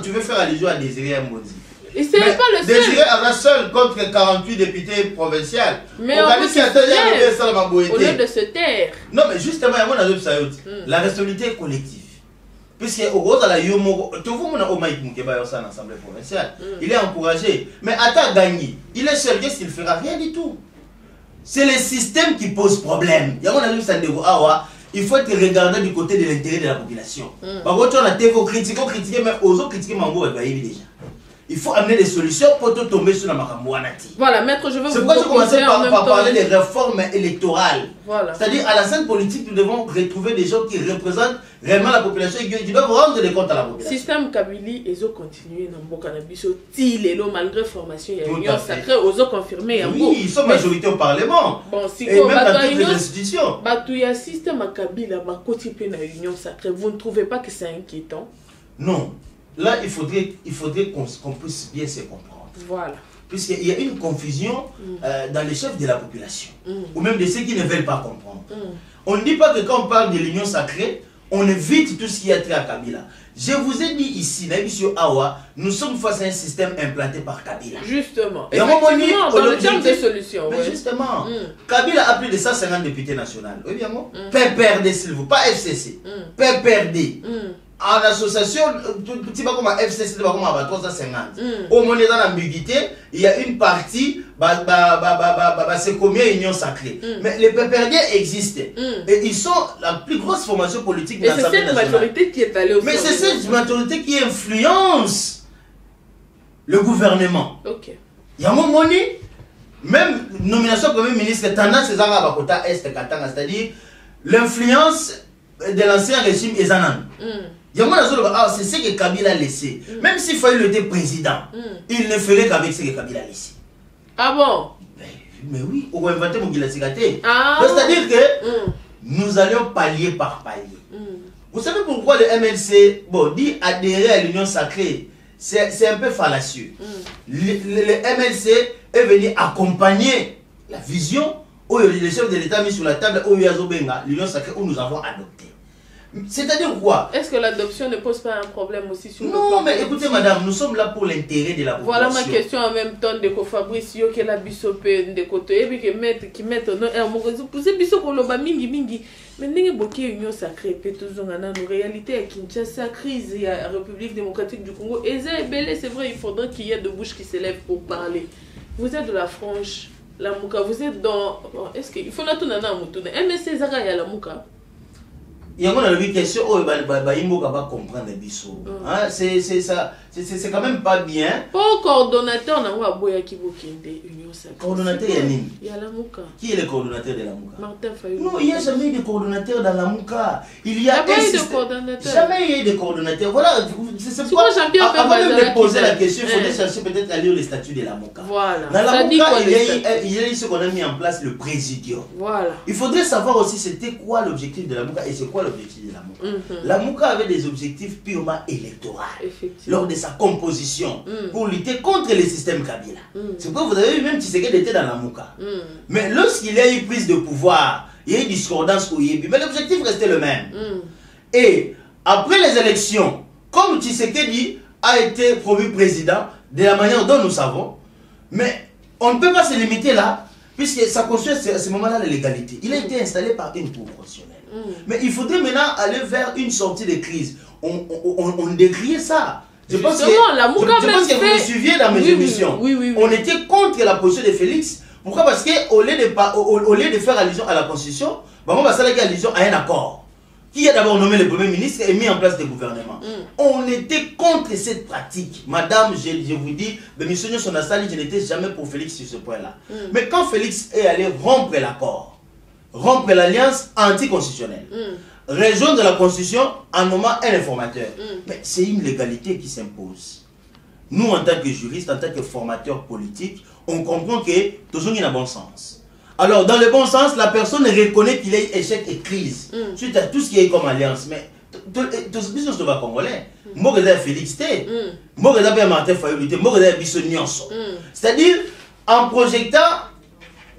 tu veux faire allusion à Désiré Mbondi. Et c'est pas le seul. Désiré a la seule contre 48 députés provinciaux. Mais au lieu de se taire. Non, mais justement, la responsabilité est collective. Puisque au gros, l'Assemblée provinciale, il est encouragé. Mais attends, Gagny, il est seul, qu'est-ce qu'il fera? Rien du tout. C'est le système qui pose problème. Il faut être regardé du côté de l'intérêt de la population. Par contre, on a critiqué, mais aux autres critiquer, déjà. Il faut amener des solutions pour tout tomber sur la Makamouanati. Voilà, maître, je veux vous c'est pourquoi je commençais par parler des réformes électorales. Voilà. C'est-à-dire, à la scène politique, nous devons retrouver des gens qui représentent réellement la population et qui doivent rendre des comptes à la population. Système Kabili, ils ont continué dans le cannabis, malgré formation, il y a union sacrée, ils ont confirmé. Oui, ils sont majorité au Parlement. Bon, si et même dans toutes les institutions. Il y a un système Kabili, il y a union sacrée. Vous ne trouvez pas que c'est inquiétant? Non. Là, il faudrait qu'on puisse bien se comprendre. Voilà. Puisqu'il y a une confusion dans les chefs de la population, ou même de ceux qui ne veulent pas comprendre. On ne dit pas que quand on parle de l'union sacrée, on évite tout ce qui a trait à Kabila. Je vous ai dit ici, Awa, nous sommes face à un système implanté par Kabila. Justement. Effectivement, dans le terme de solution. Mais justement, Kabila a plus de 150 députés nationaux. Oui, bien, PPRD, s'il vous plaît, pas FCC. PPRD. En association, petit peu comme FCC, comme 350. Au moins, dans l'ambiguïté, il y a une partie, c'est combien union sacrée. Mais les PPRD existent. Et ils sont la plus grosse formation politique de l'Assemblée nationale. Mais c'est cette majorité qui est allée au Mais c'est cette majorité qui influence le gouvernement. Ok. Il y a un moment, même nomination Premier ministre, tendance c'est à Bakota Est Katanga, c'est-à-dire l'influence de l'ancien régime Ezanan. C'est ce que Kabila a laissé. Même s'il fallait être président, il ne ferait qu'avec ce que Kabila a laissé. Ah bon? Mais oui, on va inventer mon guilasigate. C'est-à-dire que nous allions palier par palier. Vous savez pourquoi le MLC dit adhérer à l'Union sacrée? C'est un peu fallacieux. Le MLC est venu accompagner la vision où le chef de l'État mis sur la table où l'Union sacrée où nous avons adopté. C'est-à-dire quoi? Est-ce que l'adoption ne pose pas un problème aussi sur le plan Non, mais politique? écoutez madame, nous sommes là pour l'intérêt de la population. Voilà ma question en même temps de Fabrice yo que la bisope de côté et puis que qui mettent non pousser biso ko loba mingi mais ndenge boké union sacrée peut toujours en réalité à Kinshasa crise à République démocratique du Congo et c'est vrai il faudrait qu'il y ait de bouches qui s'élèvent pour parler. Vous êtes de la franche la Mouka, vous êtes dans est-ce qu'il faut na tout nana mutuna MSC zaka ya la Mouka? Il y a une question où il va comprendre les bisous. C'est ça, c'est quand même pas bien. Pour coordonnateur, on a Boya Kibokinde, Union Sacrée. Coordonnateur, il y a la Mouka. Qui est le coordonnateur de la Mouka? Martin Fayou. Non, il n'y a jamais eu de coordonnateur dans la Mouka. Il y a jamais eu de coordonnateur. Jamais eu de coordonnateur. Voilà, c'est pourquoi avant même de poser la question, il faudrait chercher peut-être à lire les statuts de la Mouka. Voilà. Dans la Mouka, il y a eu ce qu'on a mis en place, le présidium. Voilà. Il faudrait savoir aussi c'était quoi l'objectif de la Mouka et c'est quoi l'objectif de la Mouka. La Mouka avait des objectifs purement électoraux lors de sa composition pour lutter contre les systèmes Kabila. C'est pourquoi vous avez vu même Tshisekedi était dans la Mouka. Mais lorsqu'il y a eu prise de pouvoir, il y a eu discordance au Yébi, mais l'objectif restait le même. Et après les élections, comme Tshisekedi a été promu président, de la manière dont nous savons, mais on ne peut pas se limiter là, puisque ça construit à ce moment-là la légalité. Il a été installé par une cour constitutionnelle. Mais il faudrait maintenant aller vers une sortie de crise. On décriait ça. Je pense que vous me suiviez dans mes émissions. On était contre la position de Félix. Pourquoi? Parce qu'au lieu de faire allusion à la Constitution, on va faire allusion à un accord qui a d'abord nommé le Premier ministre et mis en place des gouvernements. On était contre cette pratique. Madame, je vous dis, je n'étais jamais pour Félix sur ce point-là. Mais quand Félix est allé rompre l'accord, rompre l'alliance anticonstitutionnelle, rejoindre la Constitution en nommant un informateur, mais c'est une légalité qui s'impose. Nous, en tant que juristes, en tant que formateurs politiques, on comprend que tout le monde a bon sens. Alors, dans le bon sens, la personne reconnaît qu'il y a eu échec et crise suite à tout ce qui est comme alliance. Mais tout ce business va congolais. Moi, je Félix T. Moi, je Martin Fayou T. Moi, je Bissonianso. C'est-à-dire, en projectant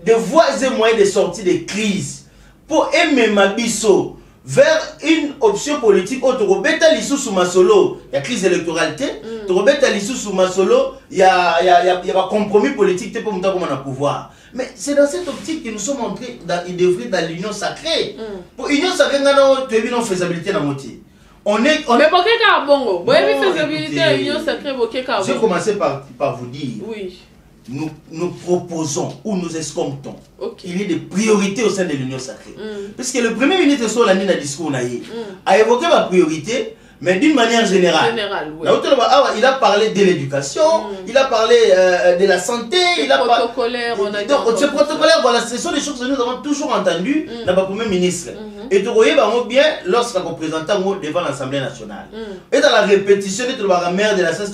des voies et moyens de sortie de crise pour aimer ma bisso vers une option politique où tu rebêtes l'issue sous ma solo, il y a crise électorale, tu rebêtes l'issue sous ma solo, il y a un compromis politique pour monter comme on a pouvoir. Mais c'est dans cette optique que nous sommes entrés dans l'union sacrée. Pour l'union sacrée, tu as vu notre faisabilité dans mon métier. Mais pour quel cas bongo? Vous avez faisabilité à l'union sacrée, pour quel cas bongo? J'ai commencé par vous dire. Oui. Nous proposons ou nous escomptons qu'il y ait des priorités au sein de l'Union sacrée. Puisque le Premier ministre sur l'année dans le discours a évoqué ma priorité, mais d'une manière générale. Il a parlé de l'éducation, il a parlé de la santé, il a parlé... C'est protocolaire, voilà, ce sont des choses que nous avons toujours entendues dans le Premier ministre. Et tu voyez bien lorsqu'on représente devant l'Assemblée nationale. Et dans la répétition, tu vas la mère de la science,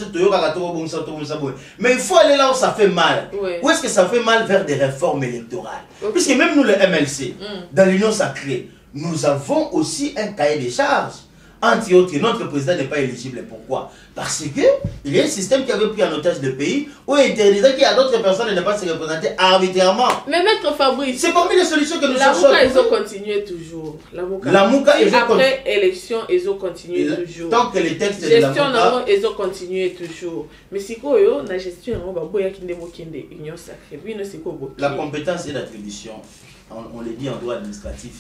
mais il faut aller là où ça fait mal. Où est-ce que ça fait mal? Vers des réformes électorales. Puisque même nous, le MLC, dans l'Union sacrée, nous avons aussi un cahier des charges. Entre autres, notre président n'est pas éligible. Pourquoi? Parce qu'il y a un système qui avait pris en otage le pays où il interdisait qu'il y a d'autres personnes de ne pas se représenter arbitrairement. Mais maître Fabrice, c'est parmi les solutions que nous cherchons. La Mouka, ils ont continué toujours. La Mouka, après élection, ils ont continué toujours. Tant que les textes de la Mouka, ils ont continué toujours. Mais si quoi, la gestion, la compétence et l'attribution, on le dit en droit administratif.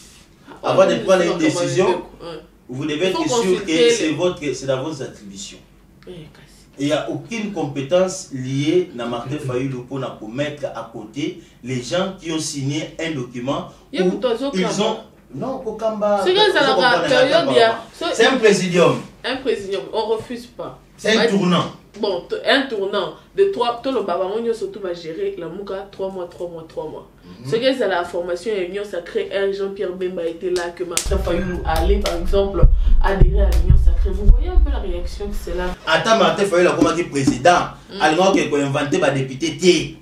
Avant de prendre une décision, vous devez être sûr que c'est dans vos attributions. Il n'y a aucune compétence liée à Martin Fayulu pour mettre à côté les gens qui ont signé un document où ils ont... Non, Kokamba... C'est un présidium. Un présidium, on ne refuse pas. C'est un tournant. bon, un tournant de 3, tout le babamonio surtout va gérer la mouka 3 mois. Ce qui est la formation et l'Union Sacrée, Jean-Pierre Bemba était là, que Martin Fayoulou allait par exemple adhérer à l'Union Sacrée. Vous voyez un peu la réaction que c'est là. Attends, Martin Fayoulou comme président, alors qu'il a inventé les députés.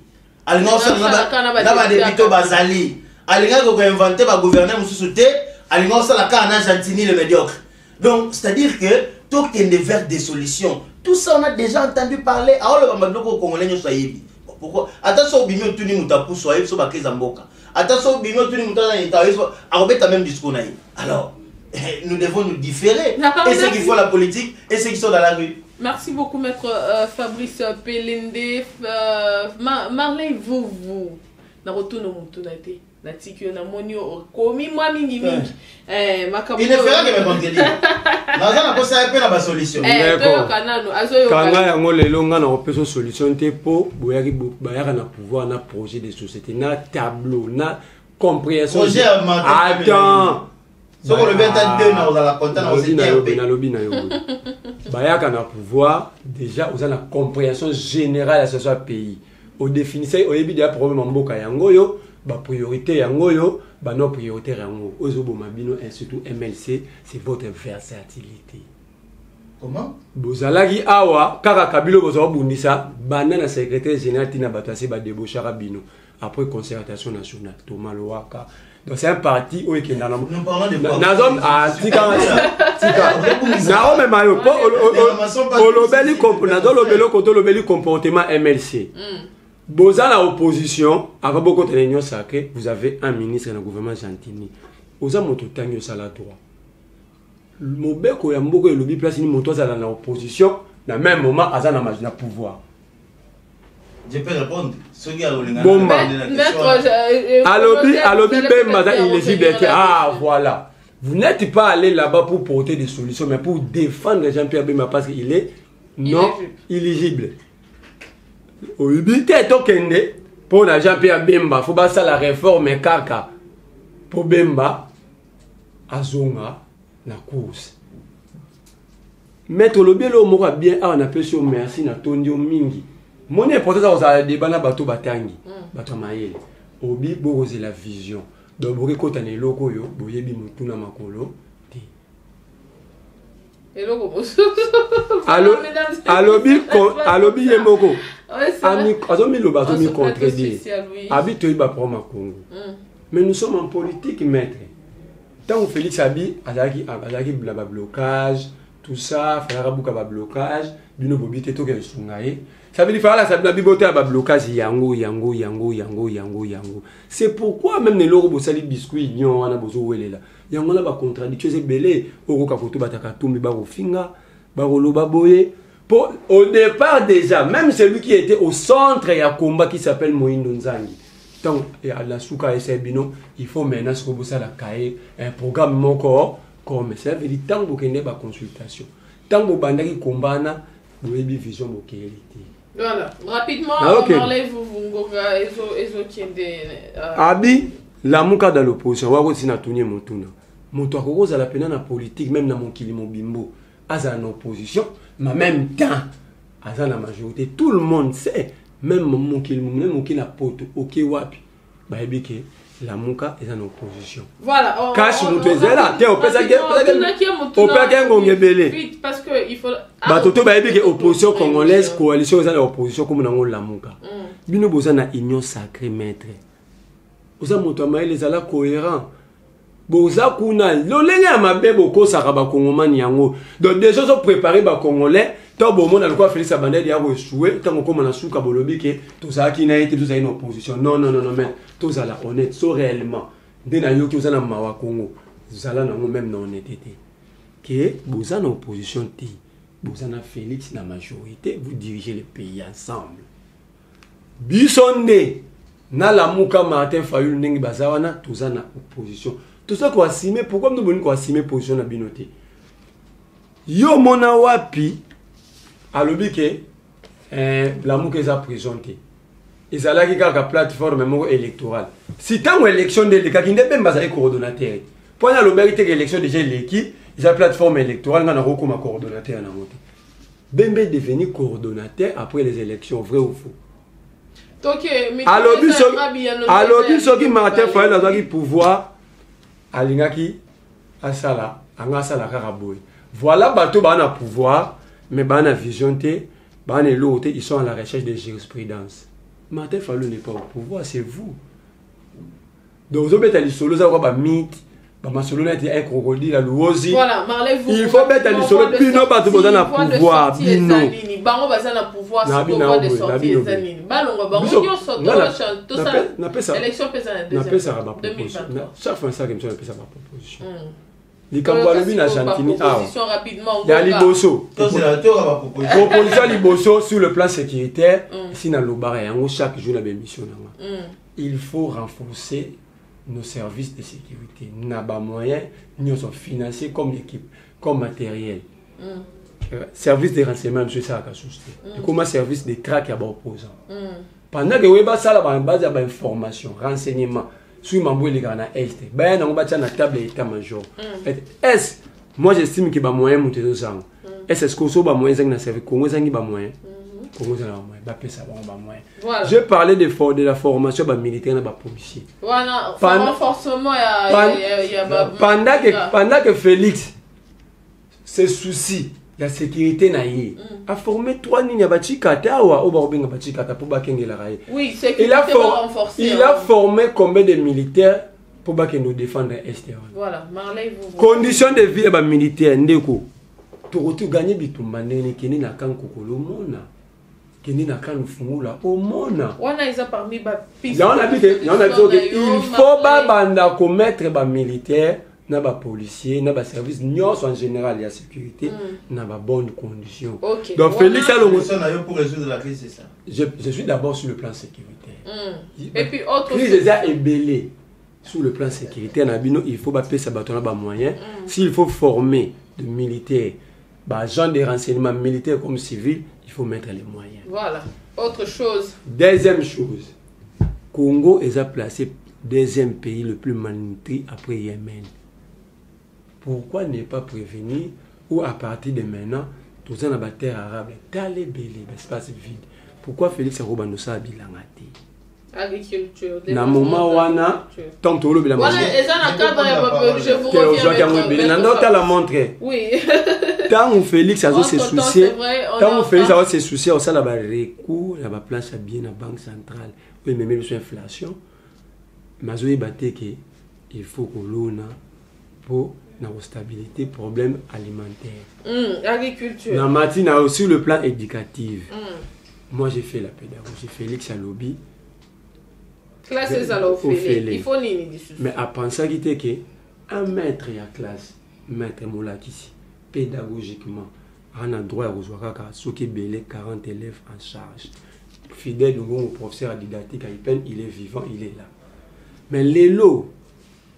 Alors qu'il a député Bazali. Alors qu'il a inventé le gouverneur Moussouté. Alors qu'il a Gentini le médiocre. Donc, c'est-à-dire que tout est vers des solutions. Tout ça, on a déjà entendu parler. Alors, le Congolais ne soit pas. Pourquoi? Attention, au bimio, tout le monde a poussé sur la crise en boca. Attention, au bimio, tout le monde a poussé sur même discours. Alors, nous devons nous différer. Et ceux qui font la politique et ceux qui sont dans la rue. Merci beaucoup, maître Fabrice Pelende. Marley, vous. Na retourne au Moutounate. Na tikyo na monio komi moi mingi. Il ne fera que me contredire. Naza na kosa pe na ba solution. Kanga yango lelo nga na opération solution te po boyaki bayaka na pouvoir na projet de société na tableau na compréhension. Projet attends. Soko le beta de na za la content na aussi na lobby na yo. Bayaka na pouvoir déjà aux la compréhension générale à ce soit pays. Au définissait au début des problèmes en mboka yango yo. Ba priorité yango yo ba non prioritaire yango ozobo mabino et surtout MLC c'est votre versatilité. Comment bozalaki awa kaka kabilo bozo bundisa banda na secrétaire général tina batase ba débauchara bino après concertation nationale Thomas Loaka. Donc c'est un parti où qui na nazom a tika na o même mayo po olobeli comportement MLC. Boza la opposition, avant beaucoup de l'Union Sacrée, vous avez un ministre dans le gouvernement Gentini. Oza moto tango sala droit. Mobeko ya mboko elobi place ni moto za dans l'opposition, dans le même moment aza na majina pouvoir. Je peux répondre. Ce qui a Alobi Bemba illisible. Ah voilà. Vous n'êtes pas allé là-bas pour porter des solutions, mais pour défendre Jean-Pierre Bemba parce qu'il est non éligible. Au début, pour Jean-Pierre Bemba, il faut passer la réforme kaka. Pour Bemba, Azonga, la course. Maître Lobelo Mora bien, on appelle ça merci, na Tondio Mingi. Mon important, c'est le débat na bateau batangi. Bateau maïl. Obi, c'est la vision. Donc, vous avez des locaux, vous avez des moutons à Makolo. Alobi Yemoko. Azomi lo bazo mi contredire. Habite ba pour ma Congo. Mais nous sommes en politique, maître. Tant que Félix Abi azaki blaba blocage, tout ça, fera buka ba blocage, bino bobité to ke sungaye. Ça veut dire faire la sabina biboté ba blocage yango. C'est pourquoi même les loro bosali biscuit nyon wana bozo welela. Yango na ba contradiction c'est belé okoka foto bataka tumbi ba rofinga, ba roloba boye. Au départ déjà, même celui qui était au centre et à combat qui s'appelle Moïndo Nzangi. Donc, à la Souka et Sebino, il faut maintenant se reposer à la CAE, un programme mon corps, comme ça veut dire tant que vous avez consultation. Tant que vous avez combat, vous avez vision de qualité. Voilà, rapidement, on enlève vous Abi, la mouka dans l'opposition, on va aussi na tourner mon tour. Mon tour rose à la peine en politique, même dans mon kilimo bimbo, à en opposition. Mais en même temps, à la majorité, tout le monde sait, même mon qui n'a pas ok wapi, bah la mouka est en opposition. Voilà. Cache mon plaisir là, tiens, on peut ça vite parce que il faut. Bah toto bah opposition congolaise, coalition est en opposition comme dans la mouka. Bino boza na union sacrée maître. Oza moto les ala cohérent. Boza kuna lolenge ya mabe boko sakaba kongomani yango. Donc déjà sont préparés ba congolais, tant bon monde alikuwa Félix Abandeli ya échoué, tant comme na suka bolobi ke to ça qui na été tout ça une opposition. Non mais tout ça là honnête, so réellement. De na yo ki oza na mawa Congo. Zala na même na honnêteté. Que boza na opposition ti. Boza na Félix na majorité, vous dirigez le pays ensemble. Bisonde na la muka Martin Fayoulou ndenge bazawana toza na opposition. Tout ça qu'on assume, pourquoi nous voulons qu'on assume position na binoté? Yo mona wapi a lobi ke la muka eza présenté. Ezala ki kaka plateforme électorale. Si tant élection de l'élection kinde ben bazali coordonnateur. Pour na lobérité que élection déjà l'équipe, eza plateforme électorale na roko ma coordonnateur na moto. Bembe est devenu coordonnateur après les élections, vrai ou faux? Alors, qui Martin Fayol a le pouvoir, Alingaki, Asala, Angasala Karaboy. Voilà, bateau a un pouvoir, mais a une vision, ils sont à la recherche de jurisprudence. Martin Fayol n'est pas au pouvoir, c'est vous. Donc, vous avez dit solo, vous avez un mythe. Un crocodile à l'ouosi. Voilà, il faut mettre les solo. Puis non, pas tout le monde a pouvoir. Bino. Bango basa na pouvoir. C'est pouvoir de sortir les années. Balongo bango qui ont sorti. Élection pesa na deuxième. 2023. Chaque fois ça comme ça, on appelle ça ma proposition. Les Camboualobi na Chantini. Proposition rapidement. Il y a Liboso. Proposition Liboso sur le plan sécuritaire. Si dans le bar, chaque jour, la mission. Il faut renforcer nos services de sécurité. N'a pas moyen, nous sommes financés comme équipe, comme matériel. Service de renseignement, M. Saraka Souste. Comme service de traque à opposant. Pendant que vous avez ça, la base d'information, renseignement, sur Mamboué les gars na Est, ben on va na table état-major. Est, moi j'estime qu'il y a moyen de monter aux angles. Est-ce que vous avez moyen de servir Congo, il y a moyen. Voilà. Je parlais de la formation militaire et policier. Voilà, renforcement pendant que Félix se soucie de la sécurité a formé 3 lignes à Bachikata ou à Bachikata pour Bakengela. Oui, il a formé combien de militaires pour nous défendre l'Est? Voilà, Marley, vous. Conditions de vie militaire, Ndeko. Pour gagner Bitumba, Nene na Kankokolo Mona. Il faut commettre les militaires, les policiers, les services, en général, la sécurité, dans de bonnes conditions. Donc, Félix, pour résoudre la crise, c'est ça. Je suis d'abord sur le plan sécuritaire. Et puis, autre chose. Crise est ébellée. Sur le plan sécuritaire, il faut payer sa bâton moyen. S'il faut former des militaires, agents de renseignement militaires comme civils, il faut mettre les moyens. Voilà. Autre chose. Deuxième chose. Congo est placé deuxième pays le plus malnutri après Yémen. Pourquoi ne pas prévenir ou à partir de maintenant, tout ça dans la terre arabe, dans les belés, l'espace vide. Pourquoi Félix Arobanosa a bilangati? Agriculture. Na moment wana tant que le bilan. Voilà, et ça na cadre je vous reviens. La montrer. Oui. Tant que Félix a se soucier, tant que Félix a se soucier, on ça la recours, la place bien la banque centrale. Oui, mais même sur l'inflation, mazoé baté que il faut que l'on a pour la stabilité, problème alimentaire. Agriculture. La matinée aussi le plan éducatif. Moi j'ai fait la pédagogie, Félix a lobby. Classe il faut nini. Mais à penser qu'il était que un maître à classe, maître Moulakisi, pédagogiquement, on a droit à recevoir ceux qui belé 40 élèves en charge. Fidèle au professeur didactique à Ipen, il est vivant, il est là. Mais les lots,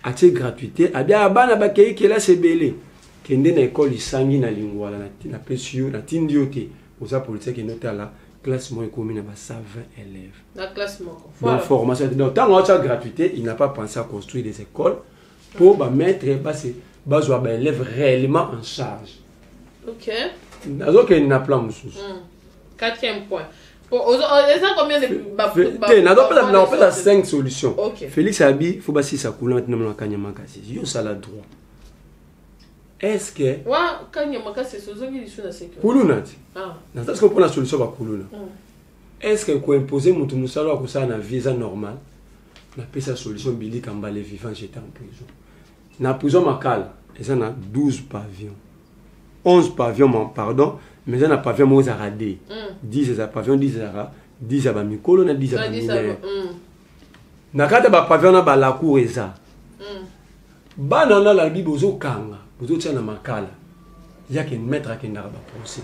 à cette gratuité, à bien à Bakay qui est là, c'est belé. Qui est dans l'école, il s'enguit dans la lingua, la PSU, la tindioté. Vous avez pour le dire qu'il est là. Classe moins commune à 120 élèves. La classe moins. Voilà. Donc, formation. Donc, tant qu'on a gratuité, il n'a pas pensé à construire des écoles pour mettre les élèves réellement en charge. Ok. Donc, il n'y a pas de 4e point. Combien de. On a 5 solutions. Okay. Félix Abi, il faut passer sa couleur maintenant dans le Kanyamaka. Il y a la droit. Est-ce que. Ouais, Kanyamaka, c'est ce qui est la sécurité. Kulunati. Est-ce qu'on prend la solution à Kuluna? Est-ce que qu'on imposer mon tournusalo à ça un visa normal? On appelle sa solution Billy Kamba les vivants, j'étais en prison. Dans la prison Makal, il y a 12 pavillons. 11 pavillons, pardon, mais il y a un pavillon où il y a radé. 10 pavillons, 10 à 10 à Mikolo, 10 à Minère. Dans le pavillon, il y a la cour et ça. Banana la Bible aux Kanga. Vous êtes dans Makala. Il y a qu'un maître qui n'a pas procès.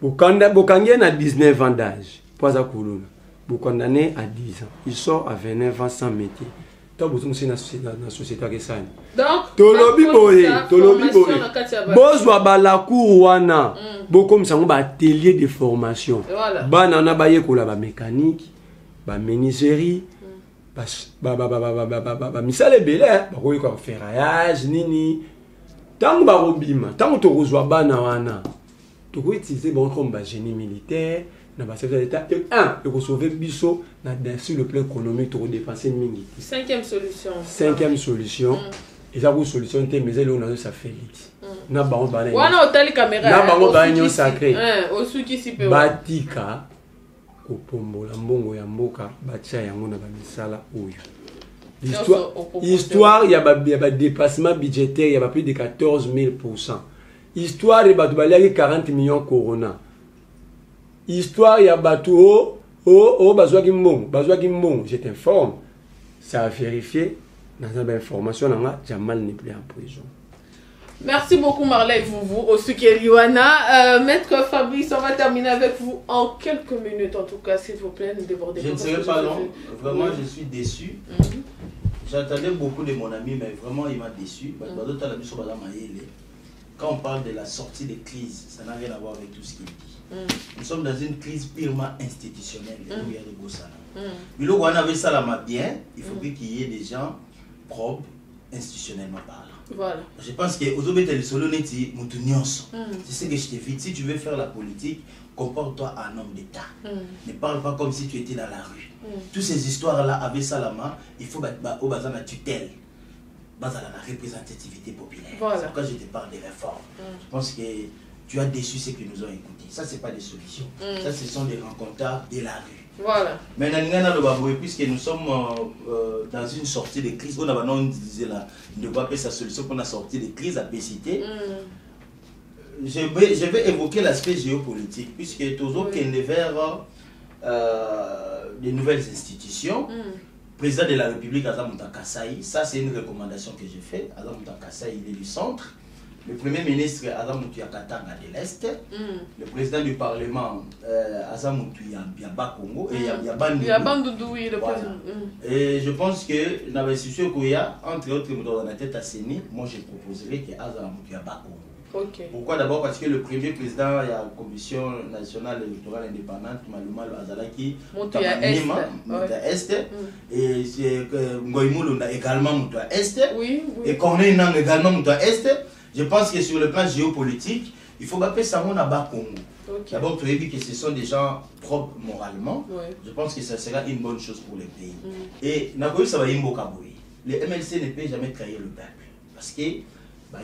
Vous condamnez à 19 ans d'âge. Pas à Koulouna. Vous condamnez à 10 ans. Il sort à 29 ans sans métier. Donc, vous êtes dans la société qui s'en. Donc, Tolobi Boye. Bozwa la cour wana. Beaucoup de atelier de formation. Banana baye kola ba mécanique, ba menuiserie. Misale belé, bakoyi ko ferraillage nini. Tant que tu reçois bana wana, tu peux utiliser bon comme un génie militaire, dans le service d'État. Et un, il faut sauver Bisso sur le plan économique, tu peux dépenser mingi. Cinquième solution. Cinquième solution. Et ça, vous solution, mais elle on a ça Félix. Na bango bana. Wana hôtel caméra. Na bango bana sacré. Osuki sipe. Batika kopombola mbongo ya mboka batia yango na bamisala oyo. L'histoire, il y a des dépassements budgétaires, il y a plus de 14 000%. Histoire, il y a 40 millions de corona. Histoire, il y a bateau, je t'informe. Ça a vérifié. Dans une information, Jamal n'est plus en prison. Merci beaucoup Marley Vouvou, Osukeliwana. Maître Fabrice, on va terminer avec vous en quelques minutes en tout cas, s'il vous plaît, ne débordez pas. Je ne serai pas long, vraiment je suis déçu. J'attendais beaucoup de mon ami, mais vraiment il m'a déçu. Quand on parle de la sortie de crise, ça n'a rien à voir avec tout ce qu'il dit. Nous sommes dans une crise purement institutionnelle. Mais là où on avait ça là bien, il faut qu'il y ait des gens propres, institutionnellement parlant. Voilà. Je pense que c'est ce que je t'invite. Si tu veux faire la politique, comporte-toi en homme d'État. Ne parle pas comme si tu étais dans la rue. Toutes ces histoires-là, avec Salama, il faut au bazar la tutelle, bazar la représentativité populaire. Voilà. C'est pourquoi je te parle des réformes. Je pense que tu as déçu ceux qui nous ont écoutés. Ça, ce n'est pas des solutions. Ça, ce sont des rencontres de la rue. Voilà. Mais puisque nous sommes dans une sortie de crise, on a disait là, ne pas faire sa solution pour la sortie de crise à PCT. Je vais évoquer l'aspect géopolitique, puisque toujours qu'on est vers des nouvelles institutions. Président de la République, Azam Kassaï, ça c'est une recommandation que j'ai faite. Azam Kassaï, il est du centre. Le Premier ministre, Azam Katanga de l'Est. Le président du Parlement, Azam Yaba Congo. Et Yabandoudou, oui, le président. Et je pense que dans l'institution Kouya, entre autres, dans la tête à Séni, moi je proposerais que Azam Yaba Congo. Okay. Pourquoi? D'abord parce que le premier président de la Commission nationale électorale indépendante, Maluma Azalaki, Mouta Est, et Ngoïmoulou également Mouta Est, et Corneille Nang également Mouta Est. Je pense que sur le plan géopolitique, il faut appeler ça mon Abba Congo. D'abord, tu as dit que ce sont des gens propres moralement. Je pense que ça sera une bonne chose pour le pays. Et Nagoï, ça va y Mbokaboui. Le MLC ne peut jamais trahir le peuple. Parce que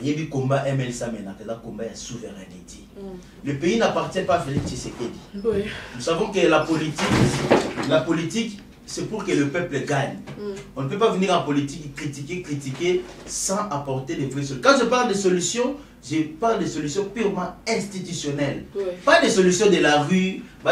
il y a eu combat MLC, mais il y a un combat de souveraineté. Le pays n'appartient pas à Félix Tshisekedi. Nous savons que la politique, c'est pour que le peuple gagne. On ne peut pas venir en politique critiquer sans apporter des vraies solutions. Quand je parle de solutions, je parle de solutions purement institutionnelles. Pas des solutions de la rue, non.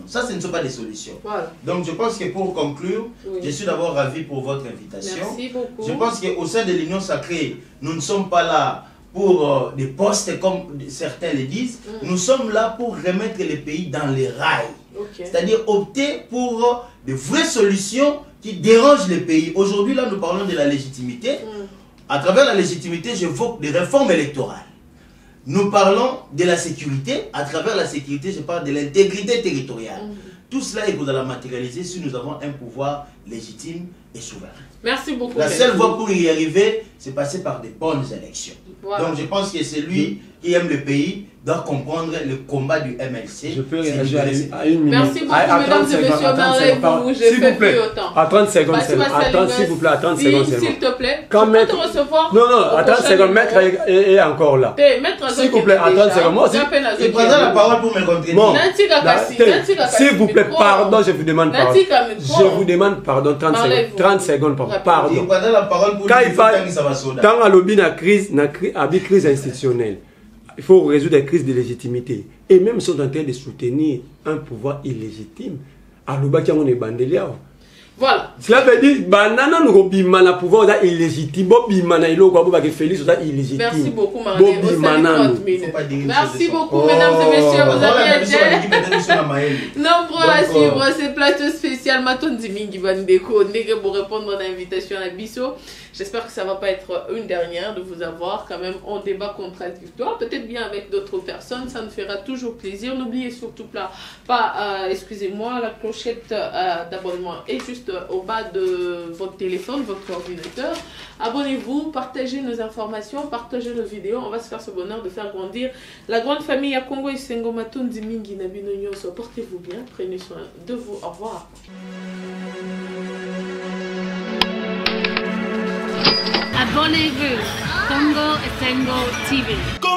Ça, ce ne sont pas des solutions. Voilà. Donc, je pense que pour conclure, je suis d'abord ravi pour votre invitation. Merci beaucoup. Je pense qu'au sein de l'Union sacrée, nous ne sommes pas là pour des postes comme certains le disent. Nous sommes là pour remettre le pays dans les rails. C'est-à-dire opter pour de vraies solutions qui dérangent le pays. Aujourd'hui, là, nous parlons de la légitimité. À travers la légitimité, j'évoque des réformes électorales. Nous parlons de la sécurité. À travers la sécurité, je parle de l'intégrité territoriale. Tout cela est pour la matérialiser si nous avons un pouvoir légitime et souverain. Merci beaucoup. La seule voie pour y arriver, c'est passer par de bonnes élections. Voilà. Donc je pense que c'est lui qui aime le pays doit comprendre le combat du MLC. Je peux réagir à une minute. Merci beaucoup, mesdames et messieurs. Marley, s'il vous plaît. À 30 secondes. Attends, s'il vous plaît, à 30 secondes. S'il te plaît. Quand maître... te recevoir. Non, à 30 secondes, maître est encore là. S'il vous plaît, à 30 secondes. Moi aussi. Il prendra la parole pour me contredire. S'il vous plaît, pardon, je vous demande pardon. Je vous demande pardon, 30 secondes, pardon. Il prendra la parole pour dire quand à l'objet de crise institutionnelle, il faut résoudre des crises de légitimité. Et même si on est en train de soutenir un pouvoir illégitime, à l'objet on est bandelier. Voilà. Cela veut dire banana nous bimana pouvoir illégitime, bimana ilo quoi pour que Félix soit illégitime. Merci beaucoup Marley. Merci beaucoup mesdames et messieurs, vous avez été nombreux à suivre ce plateau spécial Matondi Mingi Bandeko pour répondre à l'invitation à Bisso. J'espère que ça ne va pas être une dernière de vous avoir quand même en débat contradictoire, peut-être bien avec d'autres personnes, ça nous fera toujours plaisir. N'oubliez surtout pas, excusez-moi, la clochette d'abonnement est juste juste au bas de votre téléphone, votre ordinateur. Abonnez-vous, partagez nos informations, partagez nos vidéos. On va se faire ce bonheur de faire grandir la grande famille à Congo et Sengo Matundi Mingi Nabino Nyonso. Portez-vous bien, prenez soin de vous. Au revoir. Abonnez-vous. Congo Esengo TV.